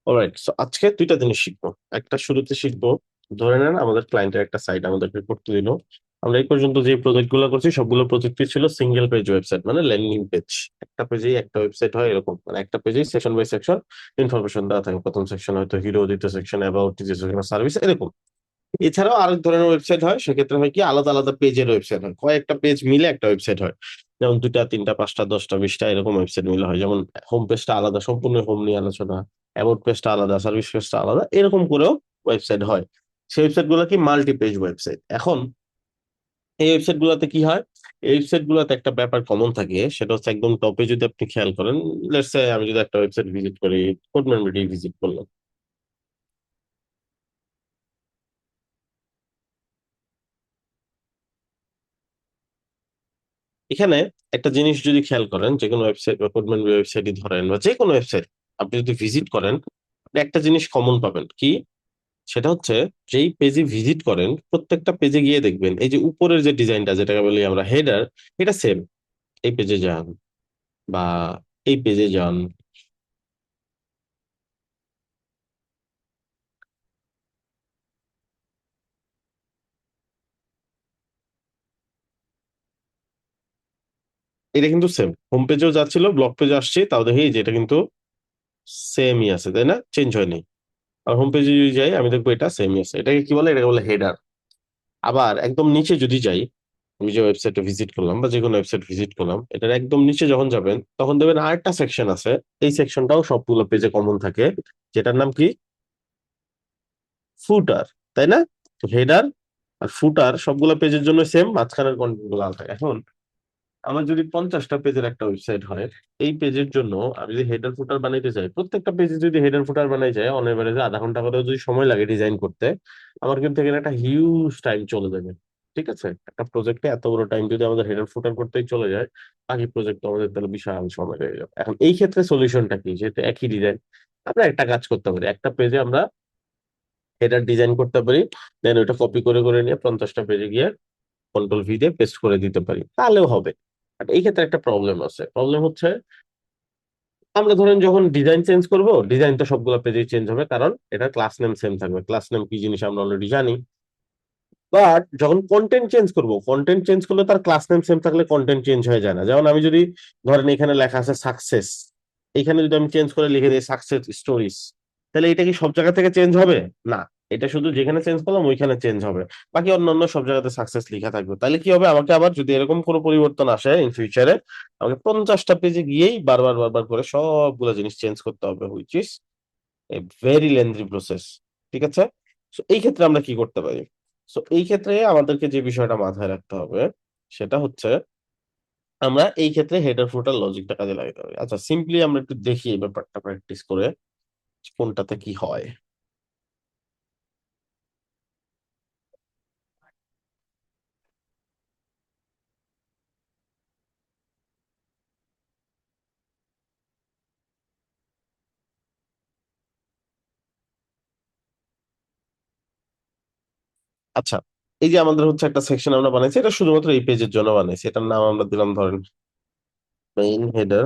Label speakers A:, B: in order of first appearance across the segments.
A: Alright, so আজকে দুইটা জিনিস শিখবো। একটা শুরুতে শিখবো, ধরে নেন আমাদের ক্লায়েন্টের একটা সাইট আমাদেরকে করতে দিল। আমরা এই পর্যন্ত যে প্রজেক্ট গুলো করছি সবগুলো প্রজেক্টই ছিল সিঙ্গেল পেজ ওয়েবসাইট, মানে ল্যান্ডিং পেজ। একটা পেজেই একটা ওয়েবসাইট হয়, এরকম মানে একটা পেজেই সেকশন বাই সেকশন ইনফরমেশন দেওয়া থাকে। প্রথম সেকশন হয়তো হিরো, দ্বিতীয় সেকশন অ্যাবাউট, তৃতীয় সেকশন সার্ভিস, এরকম। এছাড়াও আরেক ধরনের ওয়েবসাইট হয়, সেক্ষেত্রে হয় কি আলাদা আলাদা পেজের ওয়েবসাইট হয়, কয়েকটা পেজ মিলে একটা ওয়েবসাইট হয়। যেমন দুইটা, তিনটা, পাঁচটা, 10টা, 20টা এরকম ওয়েবসাইট মিলে হয়। যেমন হোম পেজটা আলাদা, সম্পূর্ণ হোম নিয়ে আলোচনা, অ্যাবাউট পেজটা আলাদা, সার্ভিস পেজটা আলাদা, এরকম করেও ওয়েবসাইট হয়। সেই ওয়েবসাইট গুলো কি মাল্টি পেজ ওয়েবসাইট। এখন এই ওয়েবসাইট গুলোতে কি হয়, এই ওয়েবসাইট গুলোতে একটা ব্যাপার কমন থাকে, সেটা হচ্ছে একদম টপে যদি আপনি খেয়াল করেন, লেটস সে আমি যদি একটা ওয়েবসাইট ভিজিট করি, কোডম্যান মিডিয়া ভিজিট করলাম, এখানে একটা জিনিস যদি খেয়াল করেন, যে কোনো ওয়েবসাইট বা কোডম্যান ওয়েবসাইটই ধরেন বা যে কোনো ওয়েবসাইট আপনি যদি ভিজিট করেন, আপনি একটা জিনিস কমন পাবেন কি, সেটা হচ্ছে যেই পেজে ভিজিট করেন প্রত্যেকটা পেজে গিয়ে দেখবেন এই যে উপরের যে ডিজাইনটা, যেটাকে বলি আমরা হেডার, এটা সেম। এই পেজে যান বা এই পেজে যান, এটা কিন্তু সেম। হোম পেজেও যাচ্ছিল, ব্লগ পেজে আসছে, তাও দেখি যে এটা কিন্তু সেমই আছে, তাই না? চেঞ্জ হয়নি। আর হোম পেজে যদি যাই আমি দেখবো এটা সেমই আছে। এটাকে কি বলে? এটাকে বলে হেডার। আবার একদম নিচে যদি যাই, আমি যে ওয়েবসাইটে ভিজিট করলাম বা যে কোনো ওয়েবসাইট ভিজিট করলাম, এটার একদম নিচে যখন যাবেন তখন দেখবেন আরেকটা সেকশন আছে। এই সেকশনটাও সবগুলো পেজে কমন থাকে, যেটার নাম কি? ফুটার, তাই না? তো হেডার আর ফুটার সবগুলো পেজের জন্য সেম, মাঝখানের কন্টেন্ট গুলো আলাদা। এখন আমার যদি 50টা পেজের একটা ওয়েবসাইট হয়, এই পেজের জন্য আমি যদি হেডার ফুটার বানাইতে চাই, প্রত্যেকটা পেজে যদি হেডার ফুটার বানাই যায়, অন এভারেজে আধা ঘন্টা করে যদি সময় লাগে ডিজাইন করতে, আমার কিন্তু এখানে একটা হিউজ টাইম চলে যাবে। ঠিক আছে, একটা প্রজেক্টে এত বড় টাইম যদি আমাদের হেডার ফুটার করতেই চলে যায়, বাকি প্রজেক্ট তো আমাদের তাহলে বিশাল সময় লেগে যাবে। এখন এই ক্ষেত্রে সলিউশনটা কি? যেহেতু একই ডিজাইন, আমরা একটা কাজ করতে পারি, একটা পেজে আমরা হেডার ডিজাইন করতে পারি, দেন ওইটা কপি করে করে নিয়ে 50টা পেজে গিয়ে কন্ট্রোল ভি দিয়ে পেস্ট করে দিতে পারি, তাহলেও হবে। বাট এই ক্ষেত্রে একটা প্রবলেম আছে। প্রবলেম হচ্ছে, আমরা ধরেন যখন ডিজাইন চেঞ্জ করব, ডিজাইন তো সবগুলো পেজে চেঞ্জ হবে, কারণ এটা ক্লাস নেম সেম থাকবে। ক্লাস নেম কি জিনিস আমরা অলরেডি জানি। বাট যখন কন্টেন্ট চেঞ্জ করব, কন্টেন্ট চেঞ্জ করলে তার ক্লাস নেম সেম থাকলে কন্টেন্ট চেঞ্জ হয়ে যায় না। যেমন আমি যদি ধরেন এখানে লেখা আছে সাকসেস, এখানে যদি আমি চেঞ্জ করে লিখে দিই সাকসেস স্টোরিজ, তাহলে এটা কি সব জায়গা থেকে চেঞ্জ হবে? না, এটা শুধু যেখানে চেঞ্জ করলাম ওইখানে চেঞ্জ হবে। বাকি অন্যান্য সব জায়গাতে সাকসেস লেখা থাকবে। তাহলে কি হবে, আমাকে আবার যদি এরকম কোনো পরিবর্তন আসে ইন ফিউচারে, আমাকে 50টা পেজে গিয়েই বারবার বারবার করে সবগুলো জিনিস চেঞ্জ করতে হবে, which is a very lengthy process. ঠিক আছে, সো এই ক্ষেত্রে আমরা কি করতে পারি? সো এই ক্ষেত্রে আমাদেরকে যে বিষয়টা মাথায় রাখতে হবে, সেটা হচ্ছে আমরা এই ক্ষেত্রে হেডার ফুটার লজিকটা কাজে লাগাতে হবে। আচ্ছা, সিম্পলি আমরা একটু দেখি এই ব্যাপারটা প্র্যাকটিস করে কোনটাতে কি হয়। আচ্ছা, এই যে আমাদের হচ্ছে একটা সেকশন আমরা বানাইছি, এটা শুধুমাত্র এই পেজের জন্য বানাইছি, এটার নাম আমরা দিলাম ধরেন মেইন হেডার,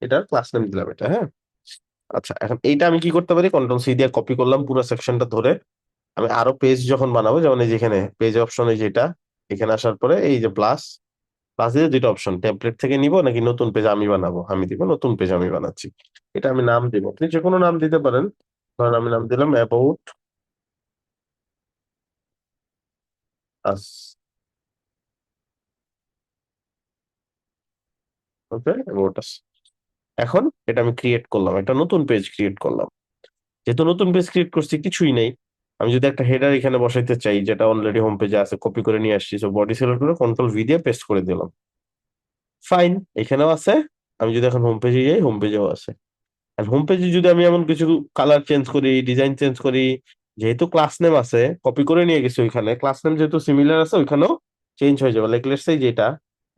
A: এটার ক্লাস নেম দিলাম এটা, হ্যাঁ। আচ্ছা, এখন এইটা আমি কি করতে পারি, কন্ট্রোল সি দিয়ে কপি করলাম পুরো সেকশনটা ধরে। আমি আরো পেজ যখন বানাবো, যেমন এই যেখানে পেজ অপশন, এই যেটা এখানে আসার পরে এই যে প্লাস, প্লাস দিয়ে দুইটা অপশন, টেমপ্লেট থেকে নিব নাকি নতুন পেজ আমি বানাবো, আমি দিব নতুন পেজ আমি বানাচ্ছি। এটা আমি নাম দিব, আপনি যে কোনো নাম দিতে পারেন। ধরেন আমি নাম দিলাম about us. Okay, about us. এখন এটা আমি ক্রিয়েট করলাম, একটা নতুন পেজ ক্রিয়েট করলাম। যেহেতু নতুন পেজ ক্রিয়েট করছি, কিছুই নেই। আমি যদি একটা হেডার এখানে বসাইতে চাই, যেটা অলরেডি হোম পেজে আছে, কপি করে নিয়ে আসছি, সো বডি সিলেক্ট করে কন্ট্রোল ভি দিয়ে পেস্ট করে দিলাম। ফাইন, এখানেও আছে। আমি যদি এখন হোম পেজে যাই, হোম পেজেও আছে। আর হোম পেজে যদি আমি এমন কিছু কালার চেঞ্জ করি, ডিজাইন চেঞ্জ করি, যেহেতু ক্লাস নেম আছে কপি করে নিয়ে গেছি ওইখানে, ক্লাস নেম যেহেতু সিমিলার আছে ওইখানেও চেঞ্জ হয়ে যাবে। লাইক লেটস সে যেটা,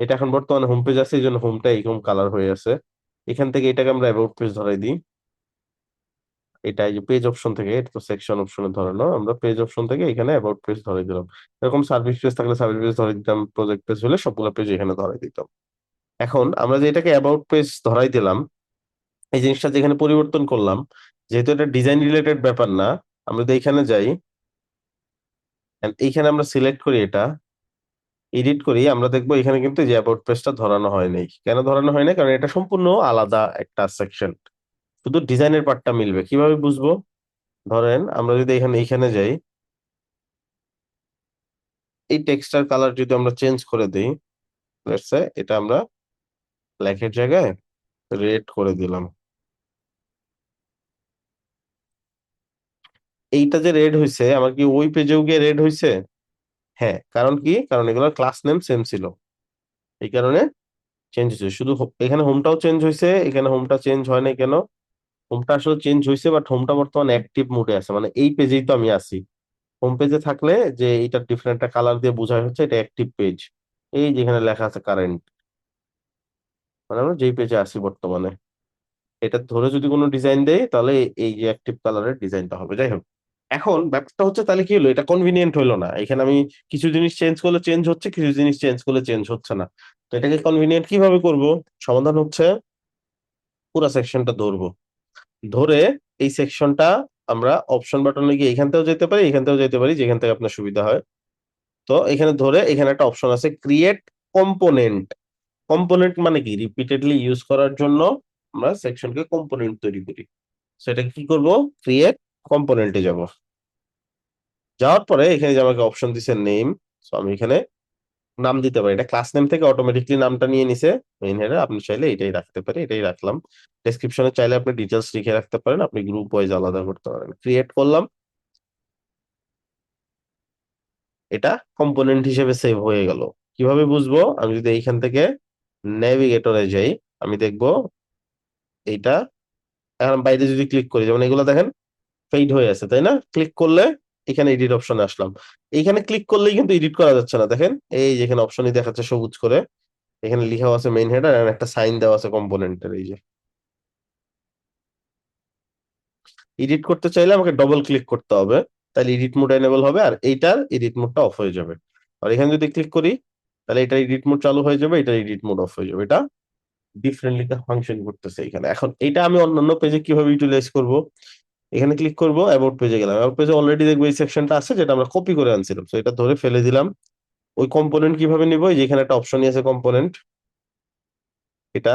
A: এটা এখন বর্তমানে হোম পেজ আছে, এই জন্য হোমটা এরকম কালার হয়ে আছে। এখান থেকে এটাকে আমরা অ্যাবাউট পেজ ধরাই দিই। এটা এই যে পেজ অপশন থেকে, এটা তো সেকশন অপশনে ধরানো, আমরা পেজ অপশন থেকে এখানে অ্যাবাউট পেজ ধরাই দিলাম। এরকম সার্ভিস পেজ থাকলে সার্ভিস পেজ ধরাই দিতাম, প্রজেক্ট পেজ হলে সবগুলো পেজ এখানে ধরাই দিতাম। এখন আমরা যে এটাকে অ্যাবাউট পেজ ধরাই দিলাম, এই জিনিসটা যেখানে পরিবর্তন করলাম, যেহেতু এটা ডিজাইন রিলেটেড ব্যাপার না, আমরা যদি এখানে যাই and এইখানে আমরা সিলেক্ট করি, এটা এডিট করি, আমরা দেখবো এখানে কিন্তু এই যে অ্যাবাউট পেজটা ধরানো হয় নাই। কেন ধরানো হয় নাই? কারণ এটা সম্পূর্ণ আলাদা একটা সেকশন, শুধু ডিজাইনের পার্টটা মিলবে। কিভাবে বুঝবো? ধরেন আমরা যদি এখানে এইখানে যাই, এই টেক্সটার কালার যদি আমরা চেঞ্জ করে দিই, লেটস সে এটা আমরা ব্ল্যাকের জায়গায় রেড করে দিলাম। এইটা যে রেড হইছে, আমার কি ওই পেজেও গিয়ে রেড হইছে? হ্যাঁ, কারণ কি? কারণ এগুলোর ক্লাস নেম সেম ছিল, এই কারণে চেঞ্জ হয়েছে। শুধু এখানে হোমটাও চেঞ্জ হয়েছে, এখানে হোমটা চেঞ্জ হয় নাই কেন? হোমটা আসলে চেঞ্জ হয়েছে, বাট হোমটা বর্তমানে অ্যাক্টিভ মোডে আছে, মানে এই পেজেই তো আমি আছি। হোম পেজে থাকলে যে এটা ডিফারেন্ট একটা কালার দিয়ে বোঝায় হচ্ছে এটা অ্যাক্টিভ পেজ। এই যেখানে লেখা আছে কারেন্ট, মানে আমরা যেই পেজে আছি বর্তমানে, এটা ধরে যদি কোনো ডিজাইন দেয় তাহলে এই যে অ্যাক্টিভ কালারের ডিজাইনটা হবে। যাই হোক, এখন ব্যাপারটা হচ্ছে তাহলে কি হলো, এটা কনভিনিয়েন্ট হইলো না। এখানে আমি কিছু জিনিস চেঞ্জ করলে চেঞ্জ হচ্ছে, কিছু জিনিস চেঞ্জ করলে চেঞ্জ হচ্ছে না। তো এটাকে কনভিনিয়েন্ট কিভাবে করব? সমাধান হচ্ছে পুরো সেকশনটা ধরবো, ধরে এই সেকশনটা আমরা অপশন বাটনে গিয়ে এখান থেকেও যেতে পারি, এখান থেকেও যেতে পারি, যেখান থেকে আপনার সুবিধা হয়। তো এখানে ধরে এখানে একটা অপশন আছে ক্রিয়েট কম্পোনেন্ট। কম্পোনেন্ট মানে কি? রিপিটেডলি ইউজ করার জন্য আমরা সেকশনকে কম্পোনেন্ট তৈরি করি। সেটা কি করব? ক্রিয়েট কম্পোনেন্টে যাব। যাওয়ার পরে এখানে যে আমাকে অপশন দিছে নেম, সো আমি এখানে নাম দিতে পারি। এটা ক্লাস নেম থেকে অটোমেটিকলি নামটা নিয়ে নিছে মেইন হেডার। আপনি চাইলে এটাই রাখতে পারি, এটাই রাখলাম। ডেসক্রিপশনে চাইলে আপনি ডিটেলস লিখে রাখতে পারেন, আপনি গ্রুপ ওয়াইজ আলাদা করতে পারেন। ক্রিয়েট করলাম, এটা কম্পোনেন্ট হিসেবে সেভ হয়ে গেল। কিভাবে বুঝবো? আমি যদি এইখান থেকে নেভিগেটরে যাই, আমি দেখবো এইটা এখন বাইরে যদি ক্লিক করি, যেমন এগুলো দেখেন ফেড হয়ে আছে, তাই না? ক্লিক করলে এখানে এডিট অপশনে আসলাম, এইখানে ক্লিক করলেই কিন্তু এডিট করা যাচ্ছে না। দেখেন এই যেখানে অপশনই দেখাচ্ছে সবুজ করে, এখানে লিখা আছে মেইন হেডার আর একটা সাইন দেওয়া আছে কম্পোনেন্টের। এই যে এডিট করতে চাইলে আমাকে ডবল ক্লিক করতে হবে, তাহলে এডিট মোড এনেবল হবে আর এইটার এডিট মোডটা অফ হয়ে যাবে। আর এখানে যদি ক্লিক করি তাহলে এটা এডিট মোড চালু হয়ে যাবে, এটা এডিট মোড অফ হয়ে যাবে। এটা ডিফারেন্টলি ফাংশন করতেছে এখানে। এখন এটা আমি অন্যান্য পেজে কিভাবে ইউটিলাইজ করব? এখানে ক্লিক করব, অ্যাবাউট পেজে গেলাম। অ্যাবাউট পেজে অলরেডি দেখবো এই সেকশনটা আছে যেটা আমরা কপি করে আনছিলাম, তো এটা ধরে ফেলে দিলাম। ওই কম্পোনেন্ট কিভাবে নিব? এই যে এখানে একটা অপশনই আছে কম্পোনেন্ট, এটা।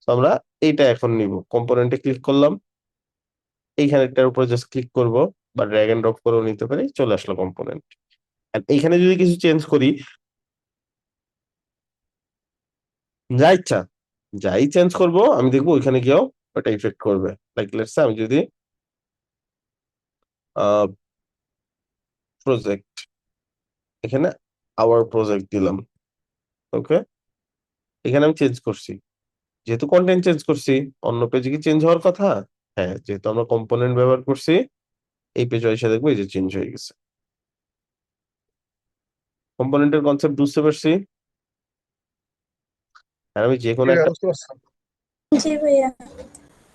A: তো আমরা এইটা এখন নিব, কম্পোনেন্টে ক্লিক করলাম, এইখানেটার উপরে জাস্ট ক্লিক করব, বা ড্র্যাগ এন্ড ড্রপ করেও নিতে পারি, চলে আসলো কম্পোনেন্ট। আর এইখানে যদি কিছু চেঞ্জ করি, যা ইচ্ছা যাই চেঞ্জ করব, আমি দেখবো ওইখানে গিয়েও ওটা ইফেক্ট করবে। লাইক লেটস আমি যদি প্রজেক্ট, এখানে আওয়ার প্রজেক্ট দিলাম, ওকে, এখানে আমি চেঞ্জ করছি, যেহেতু কন্টেন্ট চেঞ্জ করছি, অন্য পেজে কি চেঞ্জ হওয়ার কথা? হ্যাঁ, যেহেতু আমরা কম্পোনেন্ট ব্যবহার করছি, এই পেজে এসে দেখবো এই যে চেঞ্জ হয়ে গেছে। কম্পোনেন্টের কনসেপ্ট বুঝতে পারছি। আর আমি যে কোনো
B: জি ভাইয়া,
A: একটা,
B: বুঝতে পারছেন।
C: জি ভাইয়া।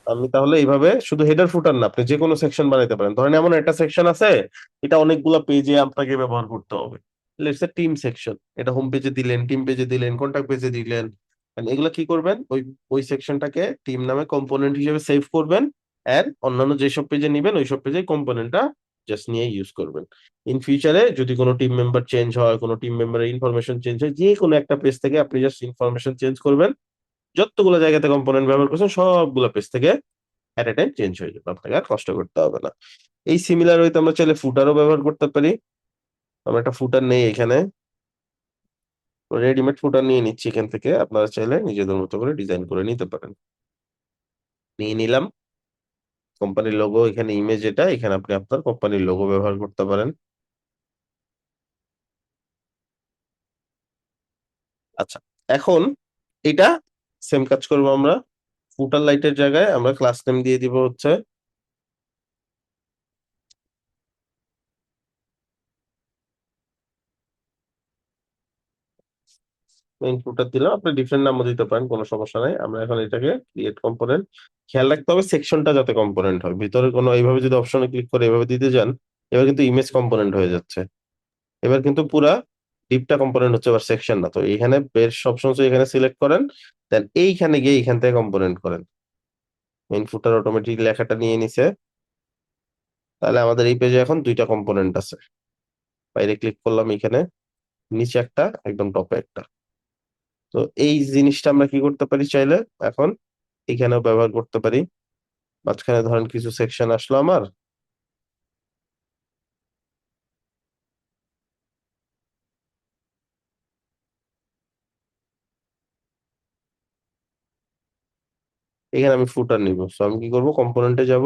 A: আমি তাহলে এইভাবে শুধু হেডার ফুটার না, আপনি যে কোনো সেকশন বানাইতে পারেন। ধরেন এমন একটা সেকশন আছে, এটা অনেকগুলা পেজে আপনাকে ব্যবহার করতে হবে। লেটস সে টিম সেকশন, এটা হোম পেজে দিলেন, টিম পেজে দিলেন, কন্টাক্ট পেজে দিলেন। And এগুলা কি করবেন? ওই ওই সেকশনটাকে টিম নামে কম্পোনেন্ট হিসেবে সেভ করবেন, এন্ড অন্যান্য যেসব পেজে নিবেন ওইসব পেজে কম্পোনেন্টটা জাস্ট নিয়ে ইউজ করবেন। ইন ফিউচারে যদি কোনো টিম মেম্বার চেঞ্জ হয়, কোনো টিম মেম্বারের ইনফরমেশন চেঞ্জ হয়, যে কোনো একটা পেজ থেকে আপনি জাস্ট ইনফরমেশন চেঞ্জ করবেন, যতগুলো জায়গাতে কম্পোনেন্ট ব্যবহার করছেন সবগুলো পেজ থেকে এট এ টাইম চেঞ্জ হয়ে যাবে, আপনাকে আর কষ্ট করতে হবে না। এই সিমিলার ওয়েতে আমরা চাইলে ফুটারও ব্যবহার করতে পারি। আমরা একটা ফুটার নেই এখানে, রেডিমেড ফুটার নিয়ে নিচ্ছি এখান থেকে, আপনারা চাইলে নিজেদের মতো করে ডিজাইন করে নিতে পারেন। নিয়ে নিলাম কোম্পানির লোগো, এখানে ইমেজ, এটা এখানে আপনি আপনার কোম্পানির লোগো ব্যবহার করতে পারেন। আচ্ছা, এখন এটা সেম কাজ করবো আমরা। ফুটার লাইটের জায়গায় আমরা ক্লাস নেম দিয়ে দিব হচ্ছে মেইন ফুটার দিলাম, আপনি ডিফারেন্ট নামও দিতে পারেন, কোনো সমস্যা নাই। আমরা এখন এটাকে ক্রিয়েট কম্পোনেন্ট, খেয়াল রাখতে হবে সেকশনটা যাতে কম্পোনেন্ট হয়। ভিতরে কোনো এইভাবে যদি অপশনে ক্লিক করে এভাবে দিতে যান, এবার কিন্তু ইমেজ কম্পোনেন্ট হয়ে যাচ্ছে। এবার কিন্তু পুরা ডিপটা কম্পোনেন্ট হচ্ছে, আবার সেকশন না। তো এখানে বেশ অপশন এখানে সিলেক্ট করেন, দেন এইখানে গিয়ে এইখান থেকে কম্পোনেন্ট করেন। মেইন ফুটার অটোমেটিক লেখাটা নিয়ে নিছে। তাহলে আমাদের এই পেজে এখন দুইটা কম্পোনেন্ট আছে। বাইরে ক্লিক করলাম এখানে, নিচে একটা, একদম টপে একটা। তো এই জিনিসটা আমরা কি করতে পারি চাইলে এখন এখানেও ব্যবহার করতে পারি। মাঝখানে ধরেন কিছু সেকশন আসলো আমার, এখানে আমি ফুটার নিব। সো আমি কি করব, কম্পোনেন্টে যাব,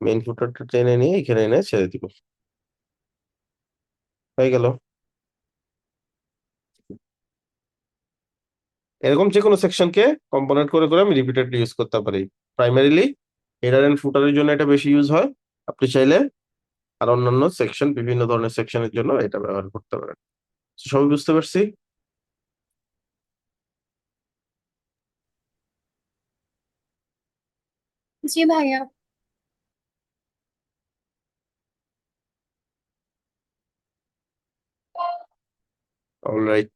A: মেইন ফুটারটা টেনে নিয়ে এখানে এনে ছেড়ে দিব। হয়ে গেল। এরকম যে কোনো সেকশনকে কম্পোনেন্ট করে করে আমি রিপিটেডলি ইউজ করতে পারি। প্রাইমারিলি হেডার এন্ড ফুটারের জন্য এটা বেশি ইউজ হয়। আপনি চাইলে আর অন্যান্য সেকশন, বিভিন্ন ধরনের সেকশনের জন্য এটা ব্যবহার করতে পারেন। সবই বুঝতে পারছি।
B: জি ভাইয়া।
A: অলরাইট।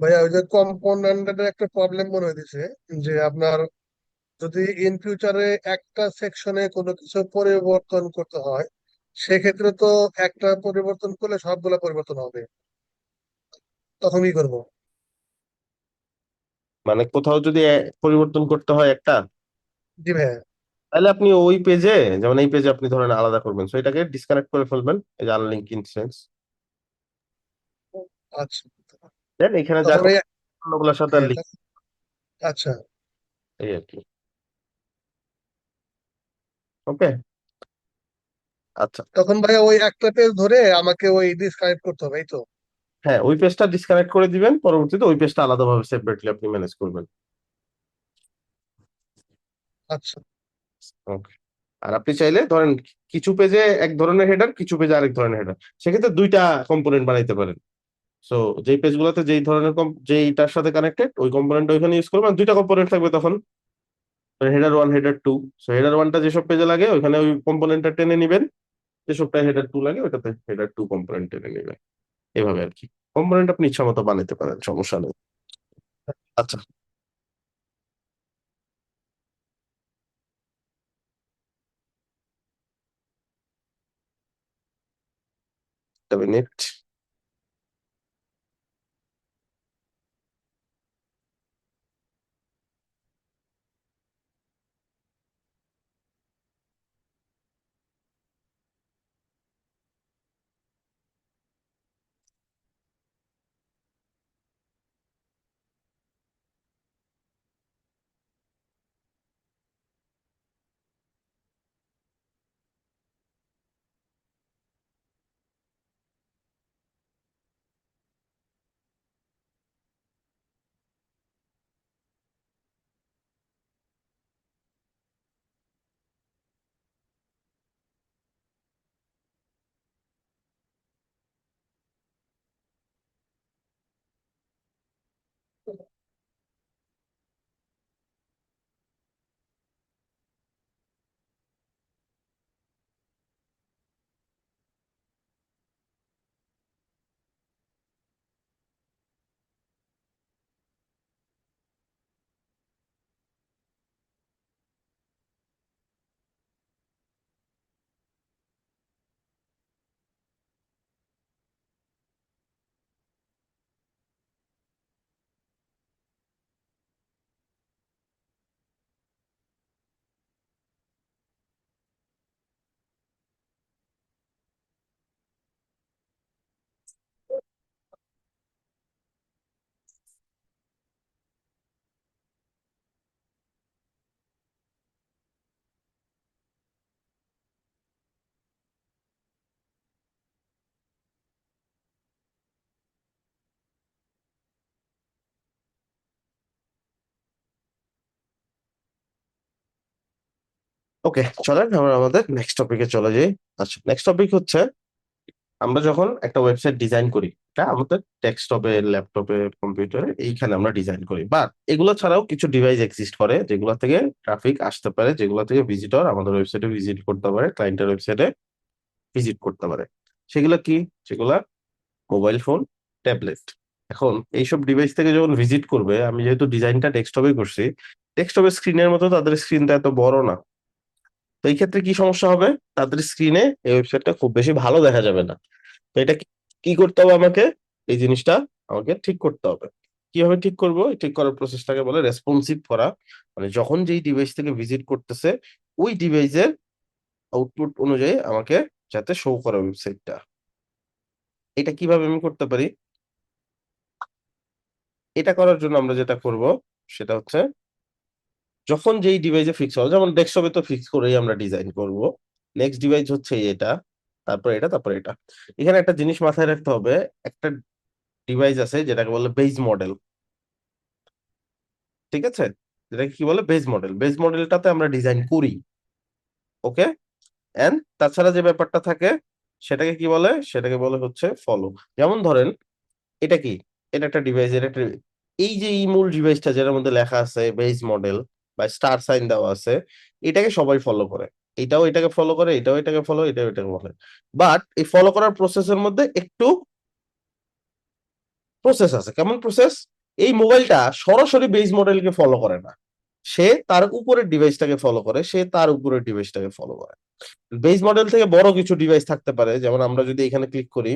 C: ভাইয়া ওই যে কম্পোনেন্টের একটা প্রবলেম মনে হইতেছে, যে আপনার যদি ইন ফিউচারে একটা সেকশনে কোনো কিছু পরিবর্তন করতে হয়, সেক্ষেত্রে তো একটা পরিবর্তন করলে সবগুলা পরিবর্তন হবে, তখন কি করবো?
A: মানে কোথাও যদি পরিবর্তন করতে হয় একটা,
C: জি ভাইয়া।
A: তাহলে আপনি ওই পেজে, যেমন এই পেজে আপনি ধরেন আলাদা করবেন, সো এটাকে ডিসকানেক্ট করে ফেলবেন, এই যে আনলিঙ্ক ইনস্টেন্স।
C: আচ্ছা,
A: দেন এখানে যা
C: তখন এই,
A: করবেন অন্যগুলোর সাথে আর
C: হ্যাঁ,
A: লিঙ্ক,
C: আচ্ছা,
A: এই আর কি। ওকে। আচ্ছা।
C: তখন ভাইয়া ওই একটা পেজ ধরে আমাকে ওই ডিসকানেক্ট করতে হবে, এই তো?
A: হ্যাঁ, ওই পেজটা ডিসকানেক্ট করে দিবেন, পরবর্তীতে ওই পেজটা আলাদাভাবে সেপারেটলি আপনি ম্যানেজ করবেন।
C: আচ্ছা।
A: ওকে। আর আপনি চাইলে ধরেন কিছু পেজে এক ধরনের হেডার, কিছু পেজে আরেক ধরনের হেডার, সেক্ষেত্রে দুইটা কম্পোনেন্ট বানাইতে পারেন। সো যেই পেজগুলোতে যেই ধরনের যেইটার সাথে কানেক্টেড ওই কম্পোনেন্ট ওইখানে ইউজ করবেন, দুইটা কম্পোনেন্ট থাকবে তখন, header one header two. So header ওয়ানটা যেসব পেজে লাগে ওইখানে ওই কম্পোনেন্টটা টেনে নিবেন, যেসবটা হেডার টু লাগে ওটাতে হেডার টু কম্পোনেন্ট টেনে নিবেন। এভাবে আর কি কম্পোনেন্ট আপনি ইচ্ছা মতো বানাতে পারেন, সমস্যা নেই। আচ্ছা। একটা মিনিট। ওকে, চলেন আমরা আমাদের নেক্সট টপিকে চলে যাই। আচ্ছা, নেক্সট টপিক হচ্ছে আমরা যখন একটা ওয়েবসাইট ডিজাইন করি, এটা আমাদের ডেস্কটপে, ল্যাপটপে, কম্পিউটারে এইখানে আমরা ডিজাইন করি, বাট এগুলো ছাড়াও কিছু ডিভাইস এক্সিস্ট করে যেগুলো থেকে ট্রাফিক আসতে পারে, যেগুলো থেকে ভিজিটর আমাদের ওয়েবসাইটে ভিজিট করতে পারে, ক্লায়েন্টের ওয়েবসাইটে ভিজিট করতে পারে। সেগুলো কি? সেগুলা মোবাইল ফোন, ট্যাবলেট। এখন এইসব ডিভাইস থেকে যখন ভিজিট করবে, আমি যেহেতু ডিজাইনটা ডেস্কটপে করছি, ডেস্কটপের স্ক্রিনের মতো তাদের স্ক্রিনটা এত বড় না। তো এই ক্ষেত্রে কি সমস্যা হবে, তাদের স্ক্রিনে এই ওয়েবসাইটটা খুব বেশি ভালো দেখা যাবে না। তো এটা কি করতে হবে আমাকে, এই জিনিসটা আমাকে ঠিক করতে হবে। কিভাবে ঠিক করব, এই ঠিক করার প্রসেসটাকে বলে রেসপন্সিভ করা। মানে যখন যেই ডিভাইস থেকে ভিজিট করতেছে, ওই ডিভাইসের আউটপুট অনুযায়ী আমাকে যাতে শো করে ওয়েবসাইটটা। এটা কিভাবে আমি করতে পারি, এটা করার জন্য আমরা যেটা করব সেটা হচ্ছে, যখন যেই ডিভাইসে ফিক্স হবে, যেমন ডেস্কটপে তো ফিক্স করেই আমরা ডিজাইন করব। নেক্সট ডিভাইস হচ্ছে এটা, তারপর এটা, তারপর এটা। এখানে একটা জিনিস মাথায় রাখতে হবে, একটা ডিভাইস আছে যেটাকে বলে বেজ মডেল। ঠিক আছে, যেটাকে কি বলে, বেজ মডেল। বেজ মডেলটাতে আমরা ডিজাইন করি। ওকে, এন্ড তাছাড়া যে ব্যাপারটা থাকে সেটাকে কি বলে, সেটাকে বলে হচ্ছে ফলো। যেমন ধরেন এটা কি, এটা একটা ডিভাইস, এটা একটা এই যে এই মূল ডিভাইসটা যেটার মধ্যে লেখা আছে বেজ মডেল বা স্টার সাইন দেওয়া আছে, এটাকে সবাই ফলো করে। এটাও এটাকে ফলো করে, এটাও এটাকে ফলো, এটাও এটাকে ফলো। বাট এই ফলো করার প্রসেসের মধ্যে একটু প্রসেস আছে। কেমন প্রসেস, এই মোবাইলটা সরাসরি বেজ মডেলকে ফলো করে না, সে তার উপরের ডিভাইসটাকে ফলো করে, সে তার উপরের ডিভাইসটাকে ফলো করে। বেজ মডেল থেকে বড় কিছু ডিভাইস থাকতে পারে, যেমন আমরা যদি এখানে ক্লিক করি,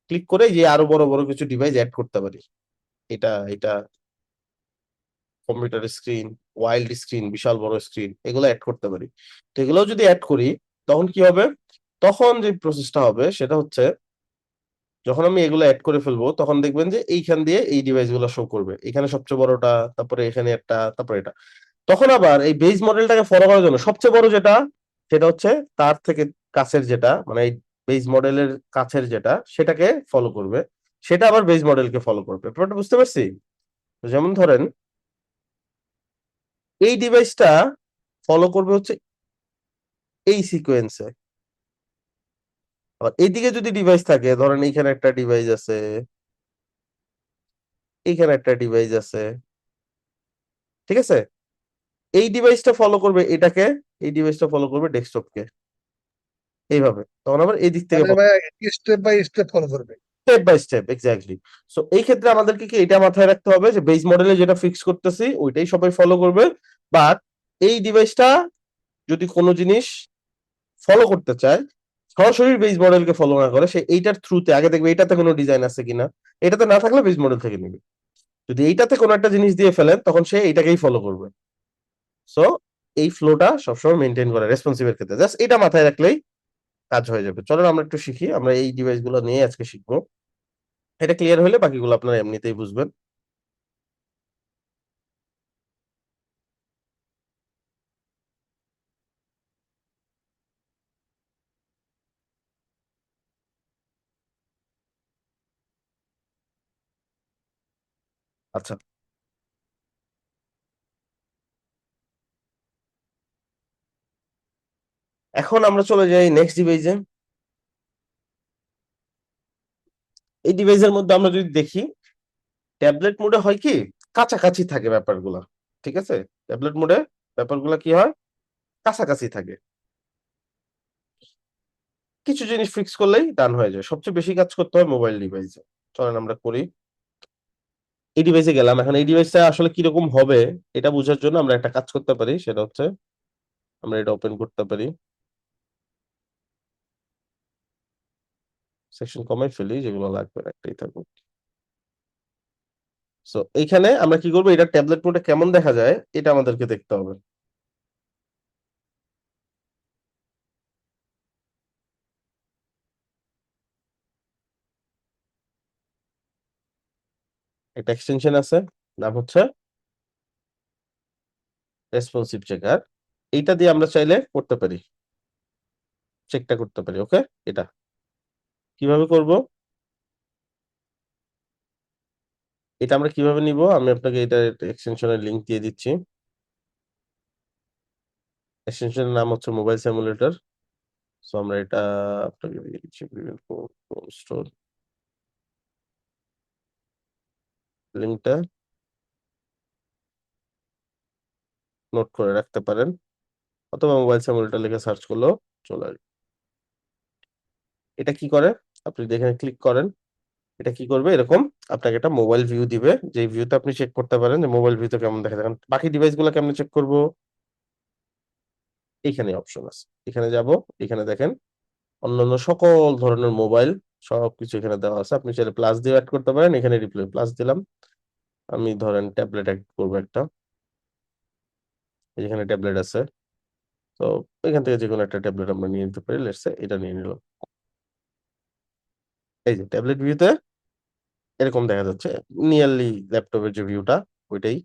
A: ক্লিক করে যে আরো বড় বড় কিছু ডিভাইস অ্যাড করতে পারি। এটা এটা কম্পিউটার স্ক্রিন, ওয়াইল্ড স্ক্রিন, বিশাল বড় স্ক্রিন, এগুলো অ্যাড করতে পারি। তো এগুলো যদি অ্যাড করি, তখন কি হবে, তখন যে প্রসেসটা হবে সেটা হচ্ছে, যখন আমি এগুলো অ্যাড করে ফেলবো তখন দেখবেন যে এইখান দিয়ে এই ডিভাইস গুলো শো করবে, এখানে সবচেয়ে বড়টা, তারপরে এখানে একটা, তারপরে এটা। তখন আবার এই বেজ মডেলটাকে ফলো করার জন্য সবচেয়ে বড় যেটা, সেটা হচ্ছে তার থেকে কাছের যেটা, মানে এই বেজ মডেলের কাছের যেটা, সেটাকে ফলো করবে। সেটা আবার বেজ মডেলকে ফলো করবে। ব্যাপারটা বুঝতে পারছি? যেমন ধরেন এই ডিভাইসটা ফলো করবে হচ্ছে এই সিকোয়েন্সে। আবার এইদিকে যদি ডিভাইস থাকে, ধরেন এইখানে একটা ডিভাইস আছে, এইখানে একটা ডিভাইস আছে, ঠিক আছে, এই ডিভাইসটা ফলো করবে এটাকে, এই ডিভাইসটা ফলো করবে ডেস্কটপকে, এইভাবে। তখন আবার এই দিক থেকে
C: মানে ভাই স্টেপ বাই স্টেপ ফলো করবে।
A: Step by step, exactly. So এই ক্ষেত্রে আমাদেরকে কি এটা মাথায় রাখতে হবে যে বেস মডেলে যেটা ফিক্স করতেছি ওইটাই সবাই ফলো করবে। বাট এই ডিভাইসটা যদি কোনো জিনিস ফলো করতে চায়, সরাসরি বেস মডেলকে ফলো না করে, সে এইটার থ্রুতে আগে দেখবে এটাতে কোনো ডিজাইন আছে কিনা, এটাতে না থাকলে বেস মডেল থেকে নিবে। যদি এইটাতে কোনো একটা জিনিস দিয়ে ফেলেন তখন সে এইটাকেই ফলো করবে। সো এই ফ্লোটা সবসময় মেনটেন করে রেসপন্সিভের ক্ষেত্রে, জাস্ট এটা মাথায় রাখলেই কাজ হয়ে যাবে। চলেন আমরা একটু শিখি, আমরা এই ডিভাইস গুলো নিয়ে আজকে শিখবো। এটা ক্লিয়ার হলে বাকিগুলো আপনারা এমনিতেই বুঝবেন। আচ্ছা, এখন আমরা চলে যাই নেক্সট ডিভাইসে। এই ডিভাইসের মধ্যে আমরা যদি দেখি, ট্যাবলেট মোডে হয় কি, কাছাকাছি থাকে ব্যাপারগুলা। ঠিক আছে, ট্যাবলেট মোডে ব্যাপারগুলা কি হয়, কাছাকাছি থাকে। কিছু জিনিস ফিক্স করলেই ডান হয়ে যায়। সবচেয়ে বেশি কাজ করতে হয় মোবাইল ডিভাইসে। চলেন আমরা করি। এই ডিভাইসে গেলাম, এখন এই ডিভাইসটা আসলে কিরকম হবে এটা বোঝার জন্য আমরা একটা কাজ করতে পারি, সেটা হচ্ছে আমরা এটা ওপেন করতে পারি, সেকশন কমাই ফেলি, যেগুলো লাগবে না একটাই থাকুক। সো এইখানে আমরা কি করবো, এটা ট্যাবলেট মোডে কেমন দেখা যায় এটা আমাদেরকে দেখতে হবে। একটা এক্সটেনশন আছে, নাম হচ্ছে রেসপন্সিভ চেকার। এইটা দিয়ে আমরা চাইলে করতে পারি, চেকটা করতে পারি। ওকে, এটা কিভাবে করব, এটা আমরা কিভাবে নিব, আমি আপনাকে এটা এক্সটেনশনের লিংক দিয়ে দিচ্ছি। এক্সটেনশনের নাম হচ্ছে মোবাইল সিমুলেটর। সো আমরা এটা আপনাকে দিয়ে দিচ্ছি, স্টোর লিংকটা নোট করে রাখতে পারেন, অথবা মোবাইল সিমুলেটর লিখে সার্চ করলেও চলে আসবে। এটা কি করে, আপনি যদি এখানে ক্লিক করেন, এটা কি করবে এরকম আপনাকে একটা মোবাইল ভিউ দিবে, যে ভিউতে আপনি চেক করতে পারেন যে মোবাইল ভিউতে কেমন দেখা যায়। কারণ বাকি ডিভাইস গুলো কেমনে চেক করব? এইখানে অপশন আছে, এখানে যাব, এখানে দেখেন অন্যান্য সকল ধরনের মোবাইল সবকিছু এখানে দেওয়া আছে। আপনি চাইলে প্লাস দিয়ে অ্যাড করতে পারেন। এখানে রিপ্লে প্লাস দিলাম। আমি ধরেন ট্যাবলেট অ্যাড করবো একটা, যেখানে ট্যাবলেট আছে। তো এখান থেকে যেকোনো একটা ট্যাবলেট আমরা নিয়ে নিতে পারি, লেটস সে এটা নিয়ে নিলাম। এই যে ট্যাবলেট ভিউতে এরকম দেখা যাচ্ছে, নিয়ারলি ল্যাপটপের যে ভিউটা ওইটাই।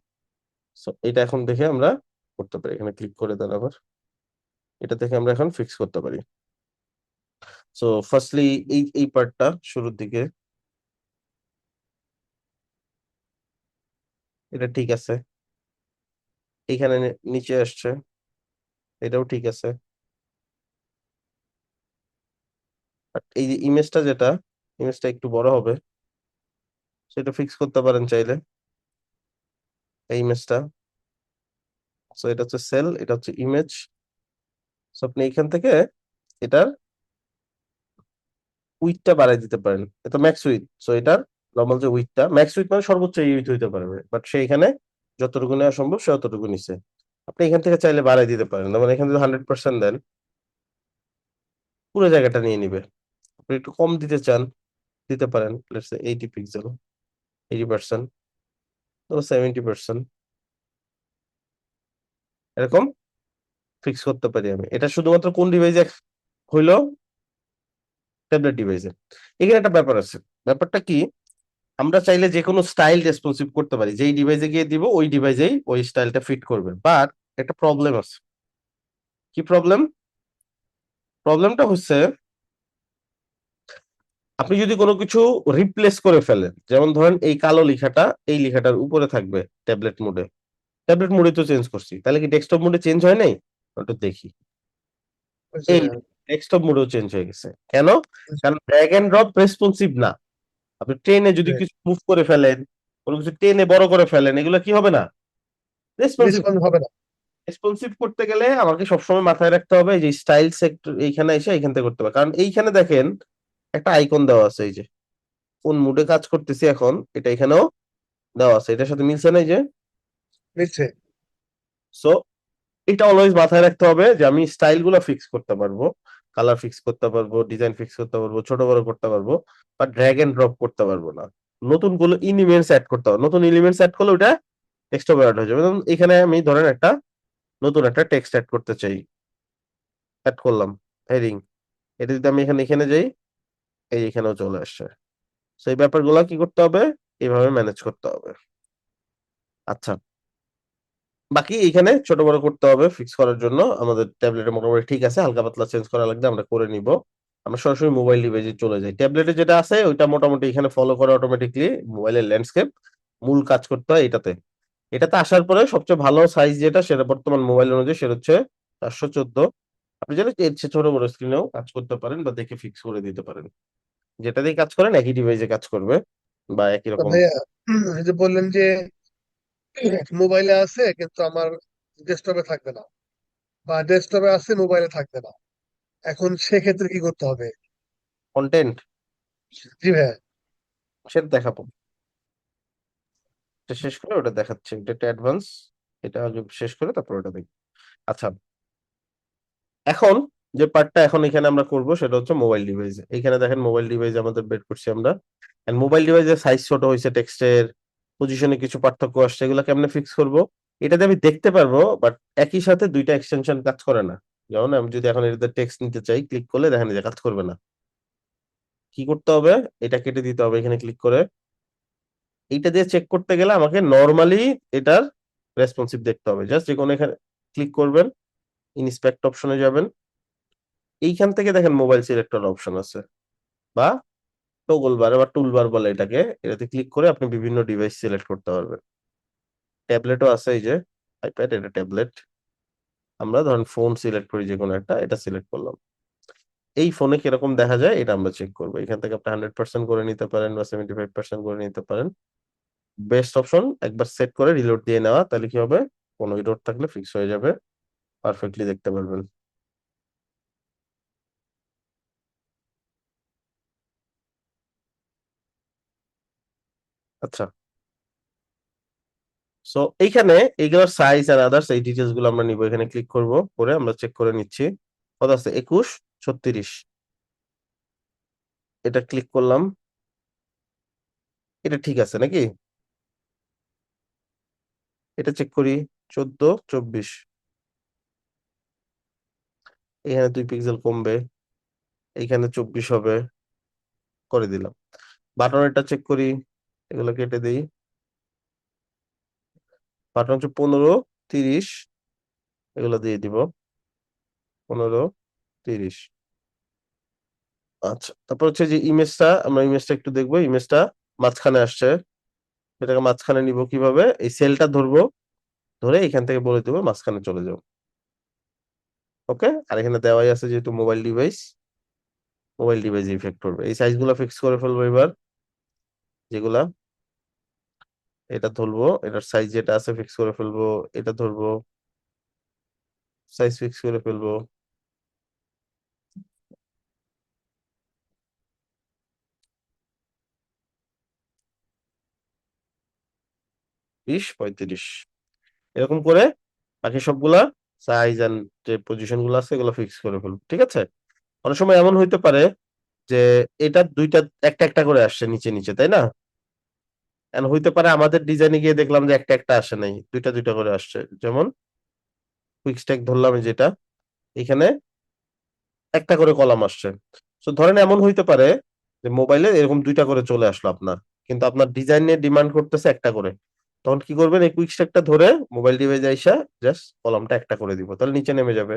A: সো এটা এখন দেখে আমরা করতে পারি, এখানে ক্লিক করে দেন আবার, এটা দেখে আমরা এখন ফিক্স করতে পারি। সো ফার্স্টলি এই পার্টটা শুরুর দিকে এটা ঠিক আছে, এইখানে নিচে আসছে, এটাও ঠিক আছে। আর এই যে ইমেজটা যেটা, ইমেজটা একটু বড় হবে, সেটা ফিক্স করতে পারেন চাইলে। এই ইমেজটা, সো এটা হচ্ছে সেল, এটা হচ্ছে ইমেজ। সো আপনি এইখান থেকে এটার উইডথটা বাড়ায় দিতে পারেন। এটা ম্যাক্স উইডথ। সো এটার নরমাল যে উইডথটা, ম্যাক্স উইডথ মানে সর্বোচ্চ উইডথ হইতে পারবে। বাট সে এখানে যতটুকু নেওয়া সম্ভব সে অতটুকু নিছে। আপনি এখান থেকে চাইলে বাড়ায় দিতে পারেন। যেমন এখানে যদি 100% দেন, পুরো জায়গাটা নিয়ে নিবে। আপনি একটু কম দিতে চান, দিতে পারেন। লেটস সে 80 পিক্সেল, 80%, অথবা 70%, এরকম ফিক্স করতে পারি আমি। এটা শুধুমাত্র কোন ডিভাইসে হইলো? ট্যাবলেট ডিভাইসে। এখানে একটা ব্যাপার আছে। ব্যাপারটা কি? আমরা চাইলে যেকোনো স্টাইল রেসপন্সিভ করতে পারি। যেই ডিভাইসে গিয়ে দিব ওই ডিভাইসেই ওই স্টাইলটা ফিট করবে। বাট একটা প্রবলেম আছে। কি প্রবলেম? প্রবলেমটা হচ্ছে আপনি যদি কোনো কিছু রিপ্লেস করে ফেলেন, যেমন ধরেন এই কালো লেখাটা এই লেখাটার উপরে থাকবে ট্যাবলেট মোডে। ট্যাবলেট মোডে তো চেঞ্জ করছি। তাহলে কি ডেস্কটপ মোডে চেঞ্জ হয় নাই? একটু দেখি।
C: ওই যে
A: এই ডেস্কটপ মোডেও চেঞ্জ হয়ে গেছে। কেন? কারণ ড্র্যাগ এন্ড ড্রপ রেসপন্সিভ না। আপনি ট্রেনে যদি কিছু মুভ করে ফেলেন, কোনো কিছু টেনে বড় করে ফেলেন, এগুলো কি হবে না? রেসপন্সিভ।
C: রেসপন্স হবে না।
A: রেসপন্সিভ করতে গেলে আমাকে সবসময় মাথায় রাখতে হবে যে স্টাইল সেক্টর এইখানে এসে এইখান থেকে করতে হবে। কারণ এইখানে দেখেন একটা আইকন দেওয়া আছে, এই যে কোন মুডে কাজ করতেছি এখন, এটা এখানেও দেওয়া আছে। এটার সাথে মিলছে না? এই যে
C: মিলছে।
A: সো এটা অলওয়েজ মাথায় রাখতে হবে যে আমি স্টাইল গুলো ফিক্স করতে পারবো, কালার ফিক্স করতে পারবো, ডিজাইন ফিক্স করতে পারবো, ছোট বড় করতে পারবো, বা ড্র্যাগ এন্ড ড্রপ করতে পারবো না। নতুন গুলো এলিমেন্টস অ্যাড করতে হবে। নতুন এলিমেন্টস অ্যাড করলে ওটা টেক্সট ওভার হয়ে যাবে। যেমন এখানে আমি ধরেন একটা নতুন একটা টেক্সট অ্যাড করতে চাই, অ্যাড করলাম হেডিং। এটা যদি আমি এখানে এখানে যাই, এই এখানেও চলে আসছে। তো এই ব্যাপারগুলো কি করতে হবে? এভাবে ম্যানেজ করতে হবে। আচ্ছা, বাকি এখানে ছোট বড় করতে হবে ফিক্স করার জন্য আমাদের ট্যাবলেটে মোটামুটি ঠিক আছে। হালকা পাতলা চেঞ্জ করা লাগবে আমরা করে নিব। আমরা সরাসরি মোবাইল ডিভাইসে চলে যাই। ট্যাবলেটে যেটা আছে ওইটা মোটামুটি এখানে ফলো করে অটোমেটিকলি মোবাইলের ল্যান্ডস্কেপ মূল কাজ করতে হয় এটাতে। এটাতে আসার পরে সবচেয়ে ভালো সাইজ যেটা, সেটা বর্তমান মোবাইল অনুযায়ী সেটা হচ্ছে 414। আপনি জানেন এর চেয়ে ছোট বড় স্ক্রিনেও কাজ করতে পারেন বা দেখে ফিক্স করে দিতে পারেন। যেটা দিয়ে কাজ করেন একই ডিভাইসে কাজ করবে বা একই
C: তো
A: রকম।
C: ভাইয়া, এই যে বললেন যে মোবাইলে আছে কিন্তু আমার ডেস্কটপে থাকবে না, বা ডেস্কটপে আছে মোবাইলে থাকবে না, এখন সেক্ষেত্রে কি করতে হবে?
A: কন্টেন্ট
C: জি ভাইয়া।
A: সেটা দেখাবো। এটা শেষ করে ওটা দেখাচ্ছে। এটা একটা অ্যাডভান্স। এটা আগে শেষ করে তারপর ওটা দেখব। আচ্ছা, এখন যে পার্টটা এখন এখানে আমরা করব সেটা হচ্ছে মোবাইল ডিভাইস। এখানে দেখেন মোবাইল ডিভাইস আমাদের বের করছি আমরা। এন্ড মোবাইল ডিভাইসের সাইজ ছোট হয়েছে, টেক্সটের পজিশনে কিছু পার্থক্য আসছে, এগুলো কেমনে ফিক্স করব? এটাতে আমি দেখতে পারবো, বাট একই সাথে দুইটা এক্সটেনশন কাজ করে না। যেমন আমি যদি এখন এটাতে টেক্সট নিতে চাই, ক্লিক করলে দেখেন যে কাজ করবে না। কি করতে হবে? এটা কেটে দিতে হবে এখানে ক্লিক করে। এইটা দিয়ে চেক করতে গেলে আমাকে নরমালি এটার রেসপন্সিভ দেখতে হবে। জাস্ট যেকোনো এখানে ক্লিক করবেন, ইন্সপেক্ট অপশনে যাবেন। এইখান থেকে দেখেন মোবাইল সিলেক্টর অপশন আছে, বা টগল বার বা টুল বার বলে এটাকে। এটাতে ক্লিক করে আপনি বিভিন্ন ডিভাইস সিলেক্ট করতে পারবেন। ট্যাবলেটও আছে, এই যে আইপ্যাড, এটা ট্যাবলেট। আমরা ধরেন ফোন সিলেক্ট করি যে কোনো একটা, এটা সিলেক্ট করলাম। এই ফোনে কিরকম দেখা যায় এটা আমরা চেক করবো। এখান থেকে আপনি 100% করে নিতে পারেন বা 75% করে নিতে পারেন। বেস্ট অপশন একবার সেট করে রিলোড দিয়ে নেওয়া, তাহলে কি হবে? কোনো ইরর থাকলে ফিক্স হয়ে যাবে, পারফেক্টলি দেখতে পারবেন। আচ্ছা, সো এইখানে এইগুলোর সাইজ আর আদার্স এই ডিটেলস গুলো আমরা নিব, এখানে ক্লিক করব, করে আমরা চেক করে নিচ্ছি কত আছে, 21 36। এটা ক্লিক করলাম, এটা ঠিক আছে নাকি? এটা চেক করি, 14 24, এখানে 2 পিক্সেল কমবে, এইখানে 24 হবে, করে দিলাম। বাটনেরটা চেক করি, এগুলো কেটে দিই। বাটন হচ্ছে 15 30, এগুলো দিয়ে দিব, 15 30। আচ্ছা, তারপর হচ্ছে যে ইমেজটা, আমরা ইমেজটা একটু দেখবো। ইমেজটা মাঝখানে আসছে, এটাকে মাঝখানে নিব কিভাবে? এই সেলটা ধরবো, ধরে এখান থেকে বলে দেবো মাঝখানে চলে যাও। ওকে, আর এখানে দেওয়াই আছে যেহেতু mobile device, mobile device effect করবে। এই সাইজগুলো ফিক্স করে ফেলবো এবার, যেগুলা, এটা ধরবো, এটার সাইজ যেটা আছে ফিক্স করে ফেলবো, এটা ধরবো, সাইজ ফিক্স করে ফেলবো। 20 35, এরকম করে বাকি সবগুলা সাইজ এন্ড যে পজিশন গুলো আছে এগুলো ফিক্স করে ফেলবো। ঠিক আছে? অনেক সময় এমন হইতে পারে যে এটা দুইটা একটা একটা করে আসছে নিচে নিচে, তাই না? এন্ড হইতে পারে আমাদের ডিজাইনে গিয়ে দেখলাম যে একটা একটা আসে নাই, দুইটা দুইটা করে আসছে। যেমন কুইক স্ট্যাক ধরলাম, এই যেটা, এখানে একটা করে কলাম আসছে। তো ধরেন এমন হইতে পারে যে মোবাইলে এরকম দুইটা করে চলে আসলো আপনার, কিন্তু আপনার ডিজাইনে ডিমান্ড করতেছে একটা করে। তখন কি করবেন? এই কুইক স্ট্যাকটা ধরে মোবাইল ডিভাইসে আইসা জাস্ট কলামটা একটা করে দিব, তাহলে নিচে নেমে যাবে।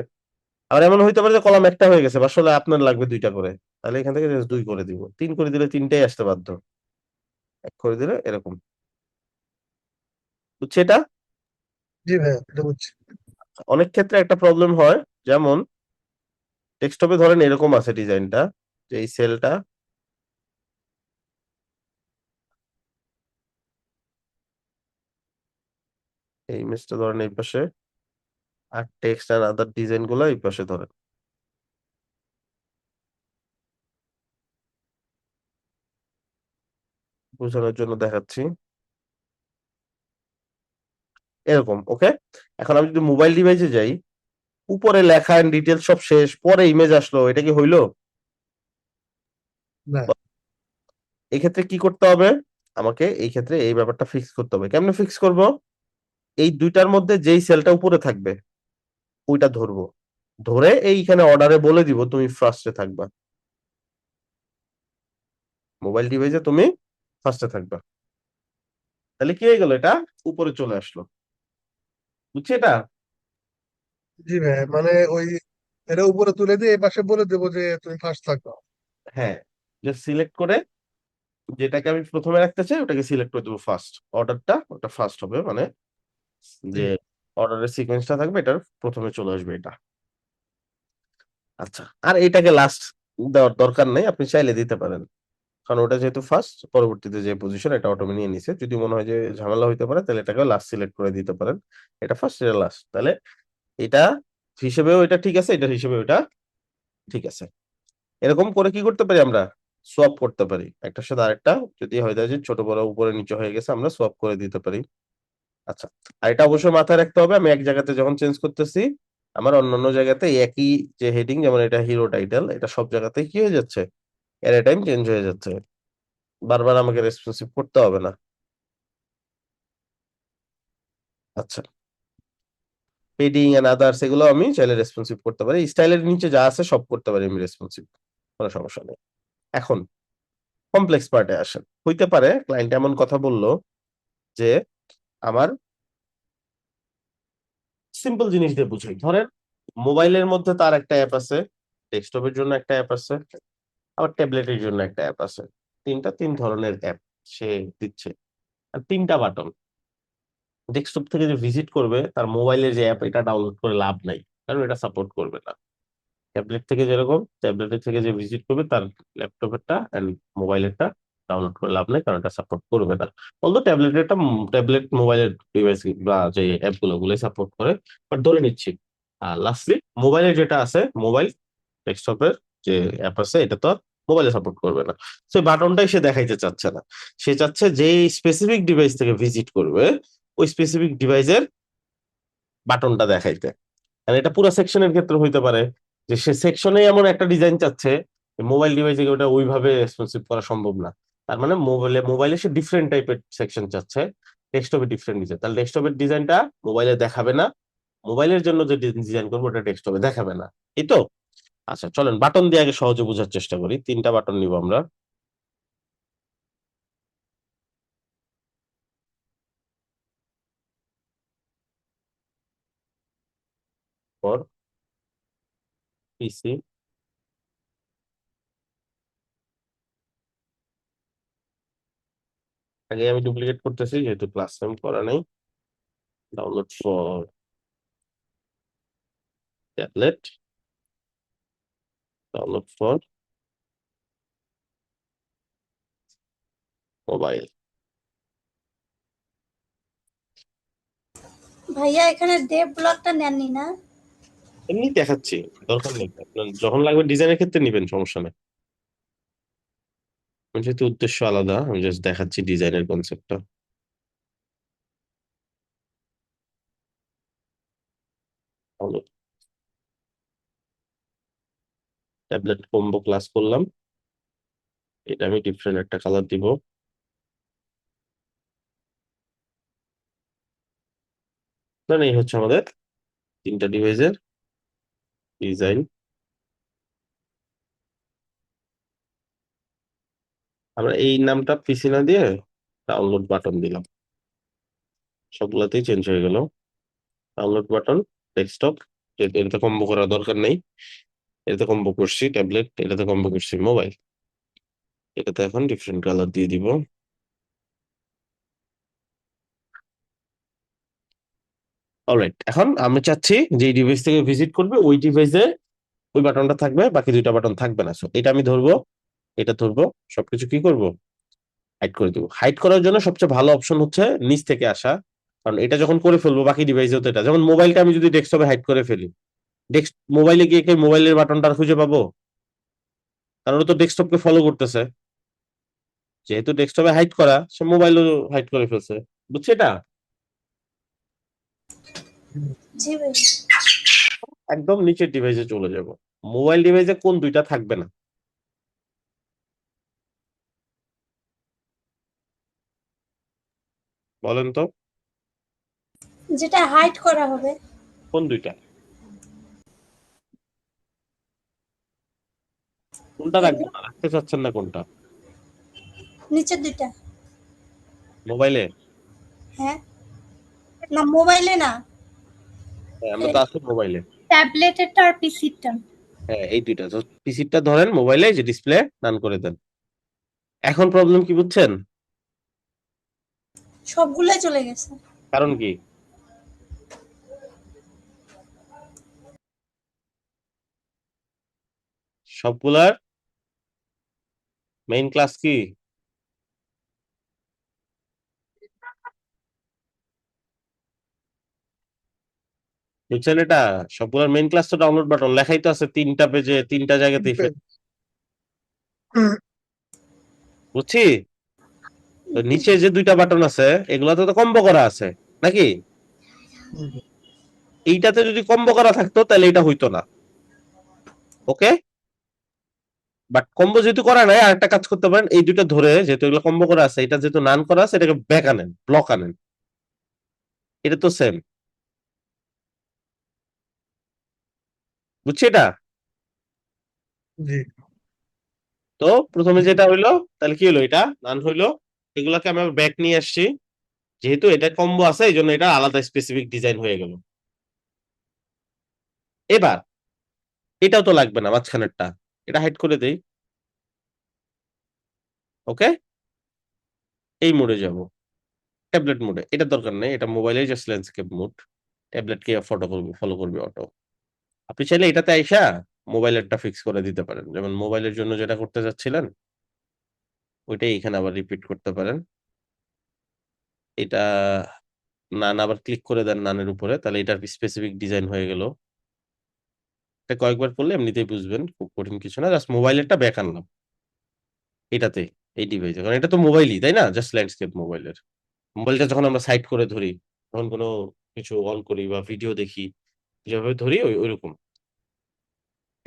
A: আর এমন হইতে পারে যে কলাম একটা হয়ে গেছে, বা আসলে আপনার লাগবে দুইটা করে, তাহলে এখান থেকে জাস্ট 2 করে দিব। 3 করে দিলে তিনটাই আসতে বাধ্য, 1 করে দিলে এরকম। বুঝছি এটা?
C: জি ভাইয়া, এটা বুঝছি।
A: অনেক ক্ষেত্রে একটা প্রবলেম হয়, যেমন ডেস্কটপে ধরেন এরকম আছে ডিজাইনটা, যে এই সেলটা, এই ইমেজটা ধরেন এই পাশে, আর টেক্সট আর আদার ডিজাইন গুলো এই পাশে ধরেন। বোঝানোর জন্য দেখাচ্ছি, এরকম। ওকে, এখন আমি যদি মোবাইল ডিভাইসে যাই, উপরে লেখা এন্ড ডিটেলস সব শেষ, পরে ইমেজ আসলো, এটা কি হইলো?
C: না।
A: এই ক্ষেত্রে কি করতে হবে? আমাকে এই ক্ষেত্রে এই ব্যাপারটা ফিক্স করতে হবে। কেমনে ফিক্স করব? এই দুইটার মধ্যে যেই সেলটা উপরে থাকবে ওইটা ধরবো, ধরে এইখানে অর্ডারে বলে দিব তুমি ফার্স্টে থাকবা, মোবাইল ডিভাইসে তুমি ফার্স্টে থাকবা। তাহলে কি হয়ে গেল? এটা উপরে চলে আসলো। বুঝছি এটা?
C: জি ভাইয়া, মানে ওই এটা উপরে তুলে দিয়ে এই পাশে বলে দেবো যে তুমি ফার্স্ট থাকো।
A: হ্যাঁ, জাস্ট সিলেক্ট করে যেটাকে আমি প্রথমে রাখতে চাই ওটাকে সিলেক্ট করে দেবো ফার্স্ট, অর্ডারটা ওটা ফার্স্ট হবে, মানে
C: জি।
A: যে অর্ডারের সিকোয়েন্সটা থাকবে এটার প্রথমে চলে আসবে এটা। আচ্ছা, আর এটাকে লাস্ট দেওয়ার দরকার নেই, আপনি চাইলে দিতে পারেন, কারণ ওটা যেহেতু ফার্স্ট, পরবর্তীতে যে পজিশন এটা অটোমেটিক নিয়ে নিছে। যদি মনে হয় যে ঝামেলা হইতে পারে তাহলে এটাকে লাস্ট সিলেক্ট করে দিতে পারেন, এটা ফার্স্ট এটা লাস্ট, তাহলে এটা হিসেবেও এটা ঠিক আছে, এটা হিসেবেও এটা ঠিক আছে। এরকম করে কি করতে পারি আমরা? সোয়াপ করতে পারি একটার সাথে আরেকটা, যদি হয় যায় যে ছোট বড় উপরে নিচে হয়ে গেছে আমরা সোয়াপ করে দিতে পারি। আচ্ছা, আর এটা অবশ্যই মাথায় রাখতে হবে, আমি এক জায়গাতে যখন চেঞ্জ করতেছি আমার অন্যান্য জায়গাতে একই যে হেডিং, যেমন এটা হিরো টাইটেল, এটা সব জায়গাতেই কি হয়ে যাচ্ছে, এট এ টাইম চেঞ্জ হয়ে যাচ্ছে, বারবার আমাকে রেসপন্সিভ করতে হবে না। আচ্ছা, পেডিং এন্ড আদার্স এগুলো আমি চাইলে রেসপন্সিভ করতে পারি, স্টাইলের নিচে যা আছে সব করতে পারি আমি রেসপন্সিভ, কোনো সমস্যা নেই। এখন কমপ্লেক্স পার্টে আসেন। হইতে পারে ক্লায়েন্ট এমন কথা বলল যে আমার সিম্পল জিনিস দিয়ে বুঝাই, ধরেন মোবাইলের মধ্যে তার একটা অ্যাপ আছে, ডেস্কটপের জন্য একটা অ্যাপ আছে, আবার ট্যাবলেটের জন্য একটা অ্যাপ আছে। তিন ধরনের অ্যাপ সে দিচ্ছে, আর তিনটা বাটন। ডেস্কটপ থেকে যে ভিজিট করবে তার মোবাইলের যে অ্যাপ এটা ডাউনলোড করে লাভ নাই, কারণ এটা সাপোর্ট করবে না। ট্যাবলেট থেকে যেরকম, ট্যাবলেটের থেকে যে ভিজিট করবে তার ল্যাপটপেরটা এন্ড মোবাইলেরটা ডাউনলোড করে লাভ নেই, কারণ এটা সাপোর্ট করবে না। অলদো ট্যাবলেটেরটা, ট্যাবলেট মোবাইলের ডিভাইস বা যে অ্যাপ গুলোই সাপোর্ট করে, বাট ধরে নিচ্ছি। আর লাস্টলি মোবাইলে যেটা আছে, মোবাইল ডেস্কটপের যে অ্যাপ আছে এটা তো মোবাইলে সাপোর্ট করবে না। সে বাটনটাই সে দেখাইতে চাচ্ছে না, সে চাচ্ছে যে স্পেসিফিক ডিভাইস থেকে ভিজিট করবে ওই স্পেসিফিক ডিভাইসের বাটনটা দেখাইতে। আর এটা পুরো সেকশনের ক্ষেত্রে হইতে পারে যে সে সেকশনে এমন একটা ডিজাইন চাচ্ছে, মোবাইল ডিভাইসে ওটা ওইভাবে রেসপন্সিভ করা সম্ভব না। তার মানে মোবাইলে সে ডিফারেন্ট টাইপের সেকশন চাচ্ছে, ডেস্কটপে ডিফারেন্ট ডিজাইন। তাহলে ডেস্কটপের ডিজাইনটা মোবাইলে দেখাবে না, মোবাইলের জন্য যে ডিজাইন করবো ওটা ডেস্কটপে দেখাবে না, এই তো। আচ্ছা চলেন বাটন দিয়ে আগে সহজে বোঝার চেষ্টা করি। 3টা বাটন নিব আমরা। ফর পিসি, আগে আমি ডুপ্লিকেট করতেছি যেহেতু ক্লাস টাইম করা নাই। Download for tablet, download for mobile.
B: ভাইয়া এখানে ডেভ ব্লগটা নেননি না?
A: এমনি দেখাচ্ছি, দরকার নেই। আপনার যখন লাগবে ডিজাইনের ক্ষেত্রে নিবেন, সমস্যা নেই। আমার যেহেতু উদ্দেশ্য আলাদা, আমি জাস্ট দেখাচ্ছি ডিজাইনের কনসেপ্টটা। ট্যাবলেট কম্বো ক্লাস করলাম, এটা আমি ডিফারেন্ট একটা কালার দিব। দেন এই হচ্ছে আমাদের 3টা ডিভাইসের ডিজাইন। আমরা এই নামটা পিসি না দিয়ে ডাউনলোড বাটন দিলাম, সবগুলাতেই চেঞ্জ হয়ে গেল। ডাউনলোড বাটন, ডেস্কটপ, এটাতে কম্বো করার দরকার নেই। এটাতে কম্বো করছি ট্যাবলেট, এটাতে কম্বো করছি মোবাইল। এটাতে এখন ডিফারেন্ট কালার দিয়ে দিব। অলরাইট, এখন আমি চাচ্ছি যে ডিভাইস থেকে ভিজিট করবে ওই ডিভাইসে ওই বাটনটা থাকবে, বাকি 2টা বাটন থাকবে না। So, এটা আমি ধরবো, এটা ধরবো, সবকিছু কি করব, হাইড করে দিব। হাইড করার জন্য সবচেয়ে ভালো অপশন হচ্ছে নিচ থেকে আসা, কারণ এটা যখন করে ফেলবো বাকি ডিভাইসেও তো এটা। যেমন মোবাইলটা আমি যদি ডেস্কটপে হাইড করে ফেলি, মোবাইলে গিয়ে কি মোবাইলের বাটনটা আর খুঁজে পাবো? কারণ ও তো ডেস্কটপকে ফলো করতেছে, যেহেতু ডেস্কটপে হাইড করা সে মোবাইলও হাইড করে ফেলছে। বুঝছি এটা?
B: জি ভাই।
A: একদম নিচের ডিভাইসে চলে যাব। মোবাইল ডিভাইসে কোন 2টা থাকবে না বলেন তো?
B: যেটা হাইড করা হবে।
A: কোন 2টা? কোনটা রাখবো না, রাখতে চাচ্ছেন না কোনটা?
B: নিচের দুইটা।
A: মোবাইলে?
B: হ্যাঁ, না মোবাইলে না,
A: হ্যাঁ, আমরা তো আছি মোবাইলে।
B: ট্যাবলেটেরটা আর পিসিরটা।
A: হ্যাঁ, এই 2টা। পিসিটা ধরেন মোবাইলে যে ডিসপ্লে রান করে দেন। এখন প্রবলেম কি বুঝছেন?
B: সবগুলাই চলে গেছে।
A: কারণ কি? সবগুলার মেইন ক্লাস কি? বুঝছেন এটা? সবগুলার মেইন ক্লাস তো ডাউনলোড বাটন, লেখাই তো আছে 3টা পেজে 3টা জায়গাতেই। বুঝছি। তো নিচে যে 2টা বাটন আছে এগুলাতে তো কম্বো করা আছে নাকি? এইটাতে যদি কম্বো করা থাকতো তাহলে এটা হইতো না। ওকে, বাট কম্বো যেহেতু করা নাই, আরেকটা কাজ করতে পারেন, এই 2টা ধরে, যেহেতু এগুলো কম্বো করা আছে, এটা যেহেতু নান করা আছে, এটাকে ব্যাক আনেন, ব্লক আনেন। এটা তো সেম। বুঝছি এটা?
C: জি।
A: তো প্রথমে যেটা হইলো, তাহলে কি হলো, এটা নান হইলো। এগুলাকে আমি ব্যাক নিয়ে আসছি, যেহেতু এটা কম্বো আছে এই জন্য এটা আলাদা স্পেসিফিক ডিজাইন হয়ে গেল। এবার এটাও তো লাগবে না, মাঝখানেরটা এটা হাইড করে দেই। ওকে, এই মোডে যাব, ট্যাবলেট মোডে। এটা দরকার নেই, এটা মোবাইলে জাস্ট ল্যান্ডস্কেপ মোড। ট্যাবলেট কে ফটো করবে, ফলো করবে অটো। আপনি চাইলে এটাতে আইসা মোবাইলেরটা ফিক্স করে দিতে পারেন, যেমন মোবাইলের জন্য যেটা করতে যাচ্ছিলেন ওইটাই এখানে আবার রিপিট করতে পারেন। এটা নান আবার ক্লিক করে দেন নানের উপরে, তাহলে এটার স্পেসিফিক ডিজাইন হয়ে গেল। এটা কয়েকবার করলে এমনিতেই বুঝবেন, খুব কঠিন কিছু না, জাস্ট মোবাইলেরটা ব্যাক আনলাম। এটাতে, এই ডিভাইসে, কারণ এটা তো মোবাইলই, তাই না? জাস্ট ল্যান্ডস্কেপ মোবাইলের। মোবাইলটা যখন আমরা সাইড করে ধরি, তখন কোনো কিছু অন করি বা ভিডিও দেখি, যেভাবে ধরি ওইরকম।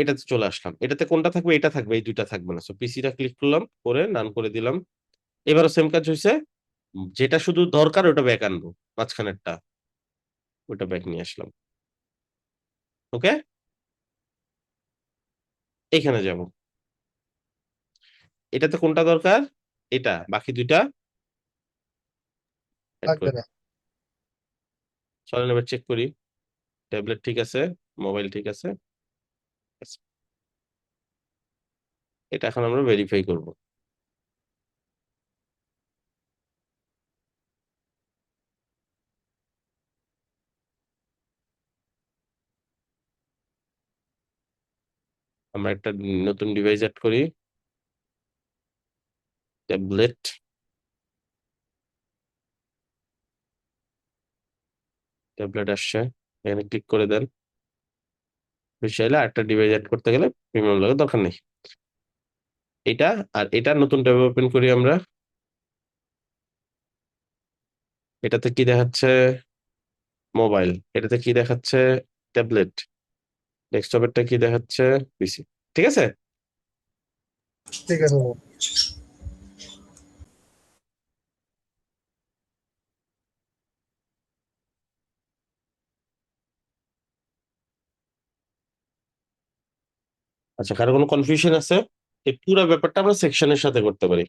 A: এটাতে চলে আসলাম। এটাতে কোনটা থাকবে? এটা থাকবে, এই ২ টা থাকবে না। সো পিসিটা ক্লিক করলাম, করে নান করে দিলাম। এবারও সেম কাজ হইছে। যেটা শুধু দরকার ওটা ব্যাক আনবো। মাঝখানেরটা, ওটা ব্যাক নিয়ে আসলাম। ওকে? এইখানে যাবো। এটাতে কোনটা দরকার? এটা। বাকি ২ টা এড
C: লাগবে
A: করে
C: না।
A: চলেন এবার চেক করি। ট্যাবলেট ঠিক আছে, মোবাইল ঠিক আছে। ব্যাস। এটা এখন আমরা ভেরিফাই করব। আমরা একটা নতুন ডিভাইস এড করি। ট্যাবলেট। ট্যাবলেট আসছে। এখানে ক্লিক করে দেন। চাইলে আরেকটা ডিভাইস এড করতে গেলে প্রিমিয়াম লাগার দরকার নেই। এটা আর এটা নতুন ট্যাব ওপেন করি আমরা। এটাতে কি দেখাচ্ছে? মোবাইল। এটাতে কি দেখাচ্ছে? ট্যাবলেট। ডেস্কটপেরটা কি দেখাচ্ছে? পিসি। ঠিক আছে?
C: ঠিক আছে ভাইয়া।
A: আচ্ছা, কারো কোনো কনফিউশন আছে? এই পুরো ব্যাপারটা আমরা সেকশনের সাথে করতে পারি।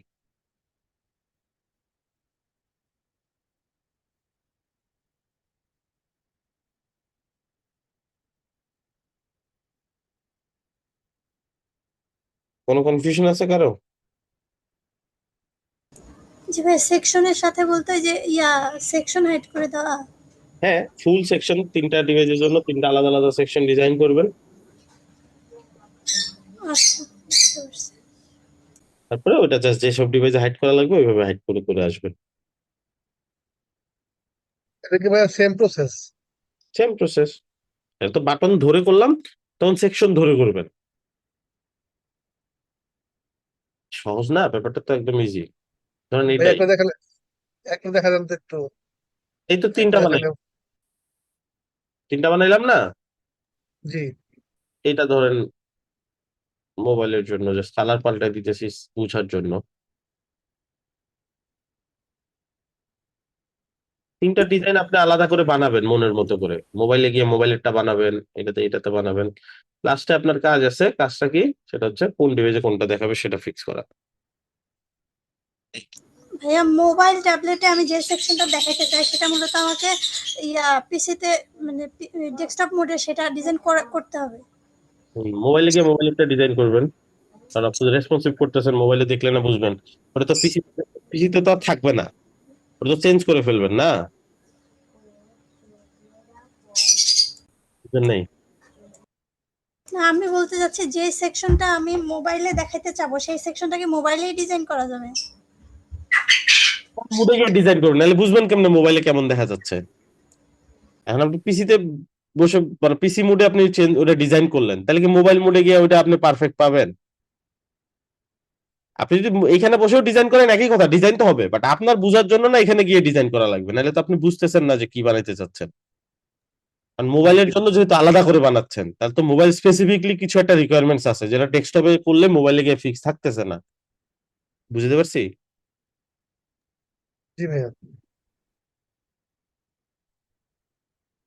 A: কোনো কনফিউশন আছে কারো?
B: জি ভাই, সেকশনের সাথে বলতে যে সেকশন হাইড করে দেওয়া।
A: হ্যাঁ, ফুল সেকশন ৩টা ডিভাইসের জন্য ৩টা আলাদা আলাদা সেকশন ডিজাইন করবেন।
B: আচ্ছা, বুঝতে পারছি।
A: তারপরে ওটা জাস্ট যেসব ডিভাইসে হাইড করা লাগবে ওইভাবে হাইড করে করে আসবেন।
C: এটা কি ভাইয়া সেম প্রসেস?
A: Same process. এটা তো বাটন ধরে করলাম, তখন সেকশন ধরে করবেন। সহজ না? ব্যাপারটা তো একদম ইজি। ধরেন
C: ভাই
A: এটাই।
C: একটা দেখা যান তো একটু।
A: এই তো
C: একটা
A: ৩টা বানাই,
C: দেখালে।
A: ৩টা বানাইলাম না?
C: জি।
A: এটা ধরেন মোবাইলের জন্য জাস্ট কালার পাল্টাই দিতেছি বুঝার জন্য। ৩টা ডিজাইন আপনি আলাদা করে বানাবেন মনের মতো করে। মোবাইলে গিয়ে মোবাইলেরটা বানাবেন, এটাতে বানাবেন। লাস্টে আপনার কাজ আছে। কাজটা কি? সেটা হচ্ছে কোন ডিভাইসে কোনটা দেখাবে সেটা ফিক্স করা।
B: ভাইয়া, মোবাইল ট্যাবলেটে আমি যে সেকশনটা দেখাতে চাই সেটা মূলত আমাকে পিসিতে, মানে ডেস্কটপ মোডে সেটা ডিজাইন করতে হবে।
A: মোবাইলে গিয়ে মোবাইলেরটা ডিজাইন করবেন। কারণ আপনি রেসপন্সিভ করতেছেন, মোবাইলে দেখলে না বুঝবেন। ওটা তো পিসিতে তো আর থাকবে না। ওটা তো চেঞ্জ করে ফেলবেন না? বুঝেন নাই?
B: না, আমি বলতে চাচ্ছি যে সেকশনটা আমি মোবাইলে দেখাতে চাবো সেই সেকশনটাকে মোবাইলেই ডিজাইন করা যাবে।
A: মোবাইলে গিয়ে ডিজাইন করবেন, নাহলে বুঝবেন কেমনে মোবাইলে কেমন দেখা যাচ্ছে। এখন আপনি পিসিতে বসে, মানে পিসি মোডে আপনি ওটা ডিজাইন করলেন, তাহলে কি মোবাইল মোডে গিয়ে ওটা আপনি পারফেক্ট পাবেন? আপনি যদি এখানে বসেও ডিজাইন করেন একই কথা, ডিজাইন তো হবে, বাট আপনার বুঝার জন্য না এখানে গিয়ে ডিজাইন করা লাগবে, নাহলে তো আপনি বুঝতেছেন না যে কি বানাইতে চাচ্ছেন। কারণ মোবাইলের জন্য যেহেতু আলাদা করে বানাচ্ছেন, তাহলে তো মোবাইল স্পেসিফিকলি কিছু একটা রিকোয়ারমেন্টস আছে যেটা ডেস্কটপে করলে মোবাইলে গিয়ে ফিক্স থাকতেছে না। বুঝতে পারছি?
C: জি ভাইয়া।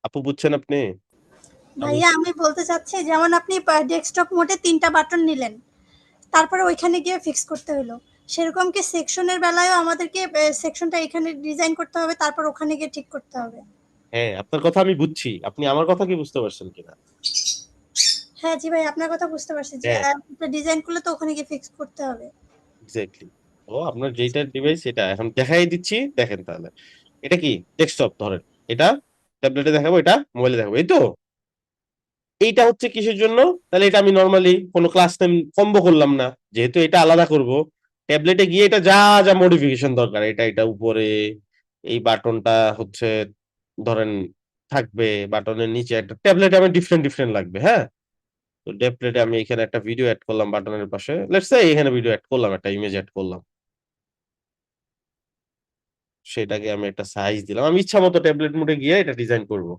A: আপু বুঝছেন আপনি? আমি
B: ভাইয়া, আমি বলতে চাচ্ছি যেমন আপনি ডেস্কটপ মোডে 3টা বাটন নিলেন, তারপরে ওইখানে গিয়ে ফিক্স করতে হলো। সেরকম কি সেকশনের বেলায়ও আমাদেরকে সেকশনটা এখানে ডিজাইন করতে হবে, তারপর ওখানে গিয়ে ঠিক করতে হবে?
A: হ্যাঁ, আপনার কথা আমি বুঝছি, আপনি আমার কথা কি বুঝতে পারছেন কিনা?
B: হ্যাঁ জি ভাই, আপনার কথা বুঝতে পারছি যে
A: হ্যাঁ,
B: ডিজাইন করলে তো ওখানে গিয়ে ফিক্স করতে হবে।
A: এক্স্যাক্টলি। ও আপনার যেটা ডিভাইস সেটা এখন দেখাই দিচ্ছি, দেখেন তাহলে। এটা কি? ডেস্কটপ ধরেন। এটা ট্যাবলেটে দেখাবো, এটা মোবাইলে দেখাবো, এই তো। এইটা হচ্ছে কিসের জন্য? তাহলে এটা আমি নর্মালি কোনো ক্লাস নেম কম্বো করলাম না, যেহেতু এটা আলাদা করব। ট্যাবলেটে গিয়ে এটা যা যা মডিফিকেশন দরকার, এটা উপরে এই বাটনটা হচ্ছে ধরেন থাকবে, বাটনের নিচে একটা, ট্যাবলেটে আমার ডিফারেন্ট ডিফারেন্ট লাগবে, হ্যাঁ। তো টেমপ্লেটে আমি এখানে একটা ভিডিও অ্যাড করলাম বাটনের পাশে, লেটস সে এখানে ভিডিও অ্যাড করলাম, একটা ইমেজ অ্যাড করলাম, সেটাকে আমি একটা সাইজ দিলাম। আমি ইচ্ছা মতো ট্যাবলেট মোডে গিয়ে এটা ডিজাইন করব।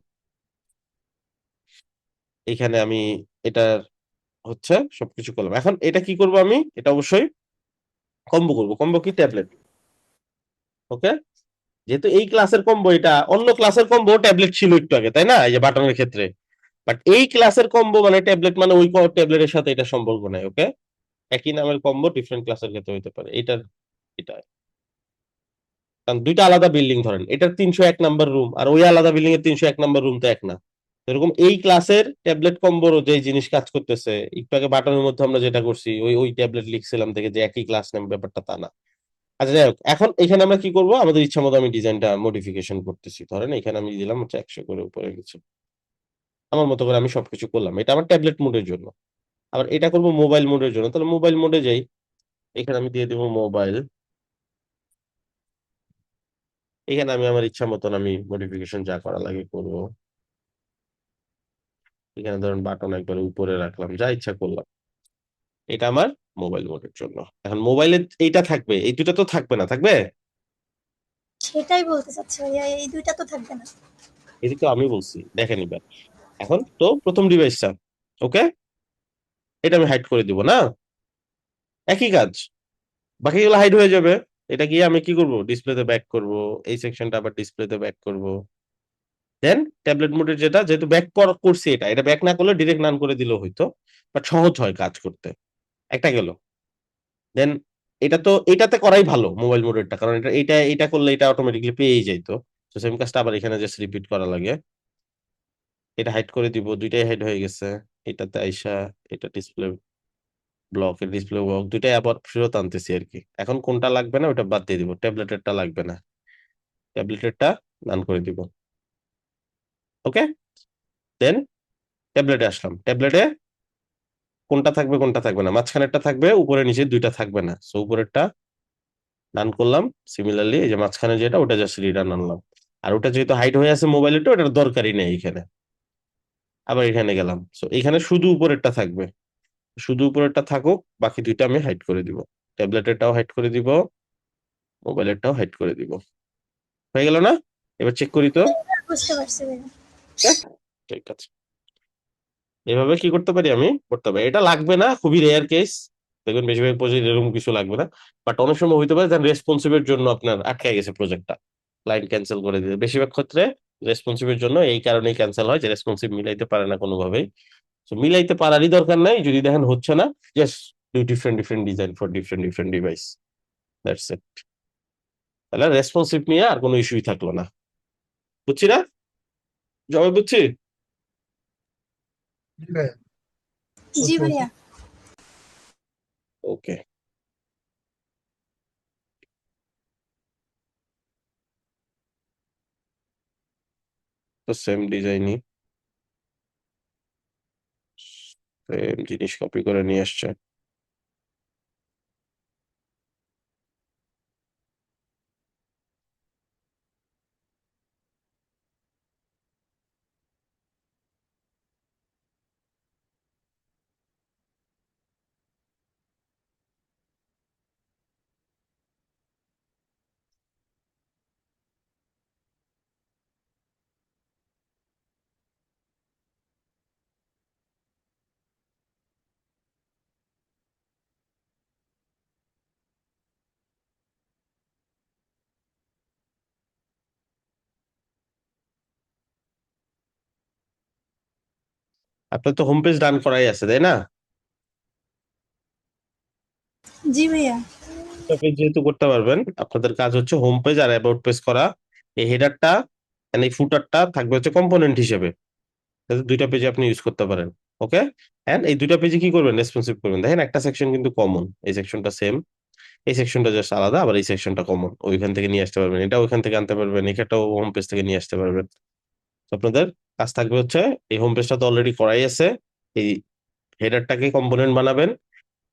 A: এখানে আমি এটার হচ্ছে সবকিছু করলাম। এখন এটা কি করব আমি, এটা অবশ্যই কম্বো করব। কম্বো কি, ট্যাবলেট। ওকে, যেহেতু এই ক্লাসের কম্বো, এটা অন্য ক্লাসের কম্বো ট্যাবলেট ছিল একটু আগে, তাই না, এই যে বাটনের ক্ষেত্রে। বাট এই ক্লাসের কম্বো মানে ট্যাবলেট, মানে ওই ট্যাবলেটের সাথে এটা সম্পর্ক নাই। ওকে, একই নামের কম্বো ডিফারেন্ট ক্লাসের ক্ষেত্রে হতে পারে। এটার এটা কারণ দুইটা আলাদা বিল্ডিং, ধরেন এটার 301 নাম্বার রুম আর ওই আলাদা বিল্ডিং এর 301 নাম্বার রুম তো এক না। এরকম এই ক্লাসের ট্যাবলেট কম্বোরও যে জিনিস কাজ করতেছে, একটু আগে বাটনের মধ্যে আমরা যেটা করছি, ওই ওই ট্যাবলেট লিখছিলাম থেকে যে একই ক্লাস নেম, ব্যাপারটা তা না। আচ্ছা যাই হোক, এখন এখানে আমরা কি করব, আমাদের ইচ্ছা মতো আমি ডিজাইনটা মডিফিকেশন করতেছি। ধরেন এখানে আমি দিলাম হচ্ছে 100 করে উপরে কিছু, আমার মতো করে আমি সবকিছু করলাম। এটা আমার ট্যাবলেট মোডের জন্য। আবার এটা করব মোবাইল মোডের জন্য। তাহলে মোবাইল মোডে যাই, এখানে আমি দিয়ে দেবো মোবাইল। এখানে আমি আমার ইচ্ছা মতন আমি মডিফিকেশন যা করা লাগে করব। এখানে ধরুন বাটন একবার উপরে রাখলাম, যা ইচ্ছা করলাম। এটা আমার মোবাইল মোডের জন্য। এখন মোবাইলে এইটা থাকবে, এই দুটো তো থাকবে না, থাকবে।
B: সেটাই বলতে চাচ্ছি ভাইয়া, এই দুইটা তো থাকবে না।
A: এদিকে আমি বলছি, দেখে নিবেন। এখন তো প্রথম ডিভাইসটা, ওকে, এটা আমি হাইড করে দিব না, একই কাজ, বাকিগুলো হাইড হয়ে যাবে। এটা গিয়ে আমি কি করব, ডিসপ্লেতে ব্যাক করব, এই সেকশনটা আবার ডিসপ্লেতে ব্যাক করব। দেন ট্যাবলেট মোডের যেটা, যেহেতু ব্যাক করছি, এটা এটা ব্যাক না করলে ডিরেক্ট নান করে দিলেও হইতো, বাট সহজ হয় কাজ করতে। একটা গেল। দেন এটা তো এটাতে করাই ভালো মোবাইল মোডেরটা, কারণ এটা এটা এটা করলে এটা অটোমেটিকলি পেয়েই যাইতো। তো সেম কাজটা আবার এখানে জাস্ট রিপিট করা লাগে। এটা হাইড করে দিব, দুইটাই হাইড হয়ে গেছে। এটাতে আইসা এটা ডিসপ্লে ব্লক, এর ডিসপ্লে ব্লক, দুইটাই আবার ফেরত আনতেছি আর কি। এখন কোনটা লাগবে না ওটা বাদ দিয়ে দিব, ট্যাবলেটেরটা লাগবে না, ট্যাবলেটেরটা নান করে দিব। ওকে, দেন ট্যাবলেটে আসলাম। ট্যাবলেটে কোনটা থাকবে কোনটা থাকবে না, মাঝখানেরটা থাকবে, উপরে নিচে দুইটা থাকবে না। সো উপরেরটা রান করলাম। সিমিলারলি এই যে মাঝখানে যেটা, ওটা জাস্ট রিটার্ন আনলাম। আর ওটা যেহেতু হাইড হয়ে আছে মোবাইলেরটা, ওটার দরকারই নেই এখানে। আবার এখানে গেলাম, সো এখানে শুধু উপরেরটা থাকবে, শুধু উপরেরটা থাকুক, বাকি দুইটা আমি হাইড করে দিব। ট্যাবলেটেরটাও হাইড করে দিব, মোবাইলেরটাও হাইড করে দিব। হয়ে গেল না? এবার চেক করি তো।
B: এবার বুঝতে পারছি ভাইয়া।
A: ঠিক আছে, এভাবে কি করতে পারি, আমি করতে পারি। এটা লাগবে না, খুবই রেয়ার কেস, দেখবেন বেশিরভাগ প্রজেক্ট এরকম কিছু লাগবে না। বাট অনেক সময় হইতে পারে রেসপন্সিভের জন্য আপনার আটকে গেছে প্রজেক্টটা, ক্লায়েন্ট ক্যান্সেল করে দিতে। বেশিরভাগ ক্ষেত্রে রেসপন্সিভের জন্য এই কারণেই ক্যান্সেল হয়, যে রেসপন্সিভ মিলাইতে পারে না কোনোভাবেই। তো মিলাইতে পারারই দরকার নাই, যদি দেখেন হচ্ছে না, just do different different design for different different device, that's it. তাহলে রেসপন্সিভ নিয়ে আর কোনো ইস্যুই থাকলো না। বুঝছি না, জবাব বুঝছি।
C: হ্যাঁ,
B: জি
C: বুঝতে পারছি।
B: ভাইয়া।
A: ওকে, তো সেম ডিজাইনই, সেম জিনিস কপি করে নিয়ে আসছে। আপনার তো হোম পেজ ডান করাই আছে, তাই না?
B: জি ভাইয়া।
A: পেজ যেহেতু করতে পারবেন, আপনাদের কাজ হচ্ছে হোম পেজ আর অ্যাবাউট পেজ করা। এই হেডারটা এই ফুটারটা থাকবে হচ্ছে কম্পোনেন্ট হিসেবে, যাতে দুইটা পেজে আপনি ইউজ করতে পারেন। ওকে, এন্ড এই দুইটা পেজে কি করবেন, রেসপন্সিভ করবেন। দেখেন একটা সেকশন কিন্তু কমন, এই সেকশনটা সেম, এই সেকশনটা জাস্ট আলাদা, আবার এই সেকশনটা কমন, ওইখান থেকে নিয়ে আসতে পারবেন, এটা ওইখান থেকে আনতে পারবেন, এটাও হোম পেজ থেকে নিয়ে আসতে পারবেন। তো আপনাদের কাজ থাকবে হচ্ছে, এই হোম পেজটা তো অলরেডি করাই আছে, এই হেডারটাকে কম্পোনেন্ট বানাবেন,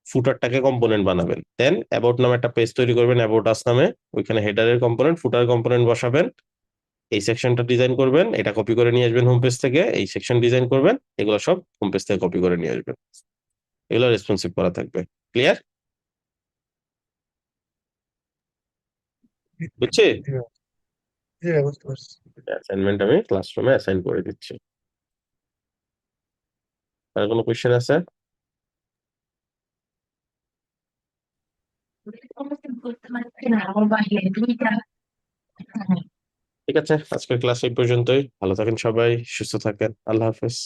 A: ফুটারটাকে কম্পোনেন্ট বানাবেন। দেন অ্যাবাউট নামে একটা পেজ তৈরি করবেন, অ্যাবাউট আস নামে, ওইখানে হেডারের কম্পোনেন্ট ফুটার কম্পোনেন্ট বসাবেন। এই সেকশনটা ডিজাইন করবেন, এটা কপি করে নিয়ে আসবেন হোম পেজ থেকে, এই সেকশন ডিজাইন করবেন, এগুলো সব হোম পেজ থেকে কপি করে নিয়ে আসবেন। এগুলো রেসপন্সিভ করা থাকবে। ক্লিয়ার? বুঝছি?
C: জি ভাই, জি ভাই, বুঝতে পারছি।
A: অ্যাসাইনমেন্ট আমি ক্লাসরুমে অ্যাসাইন করে দিচ্ছি। আর কোনো কোয়েশ্চেন আছে? ঠিক আছে, আজকের ক্লাস এই পর্যন্তই। ভালো থাকেন সবাই, সুস্থ থাকেন। আল্লাহ হাফেজ।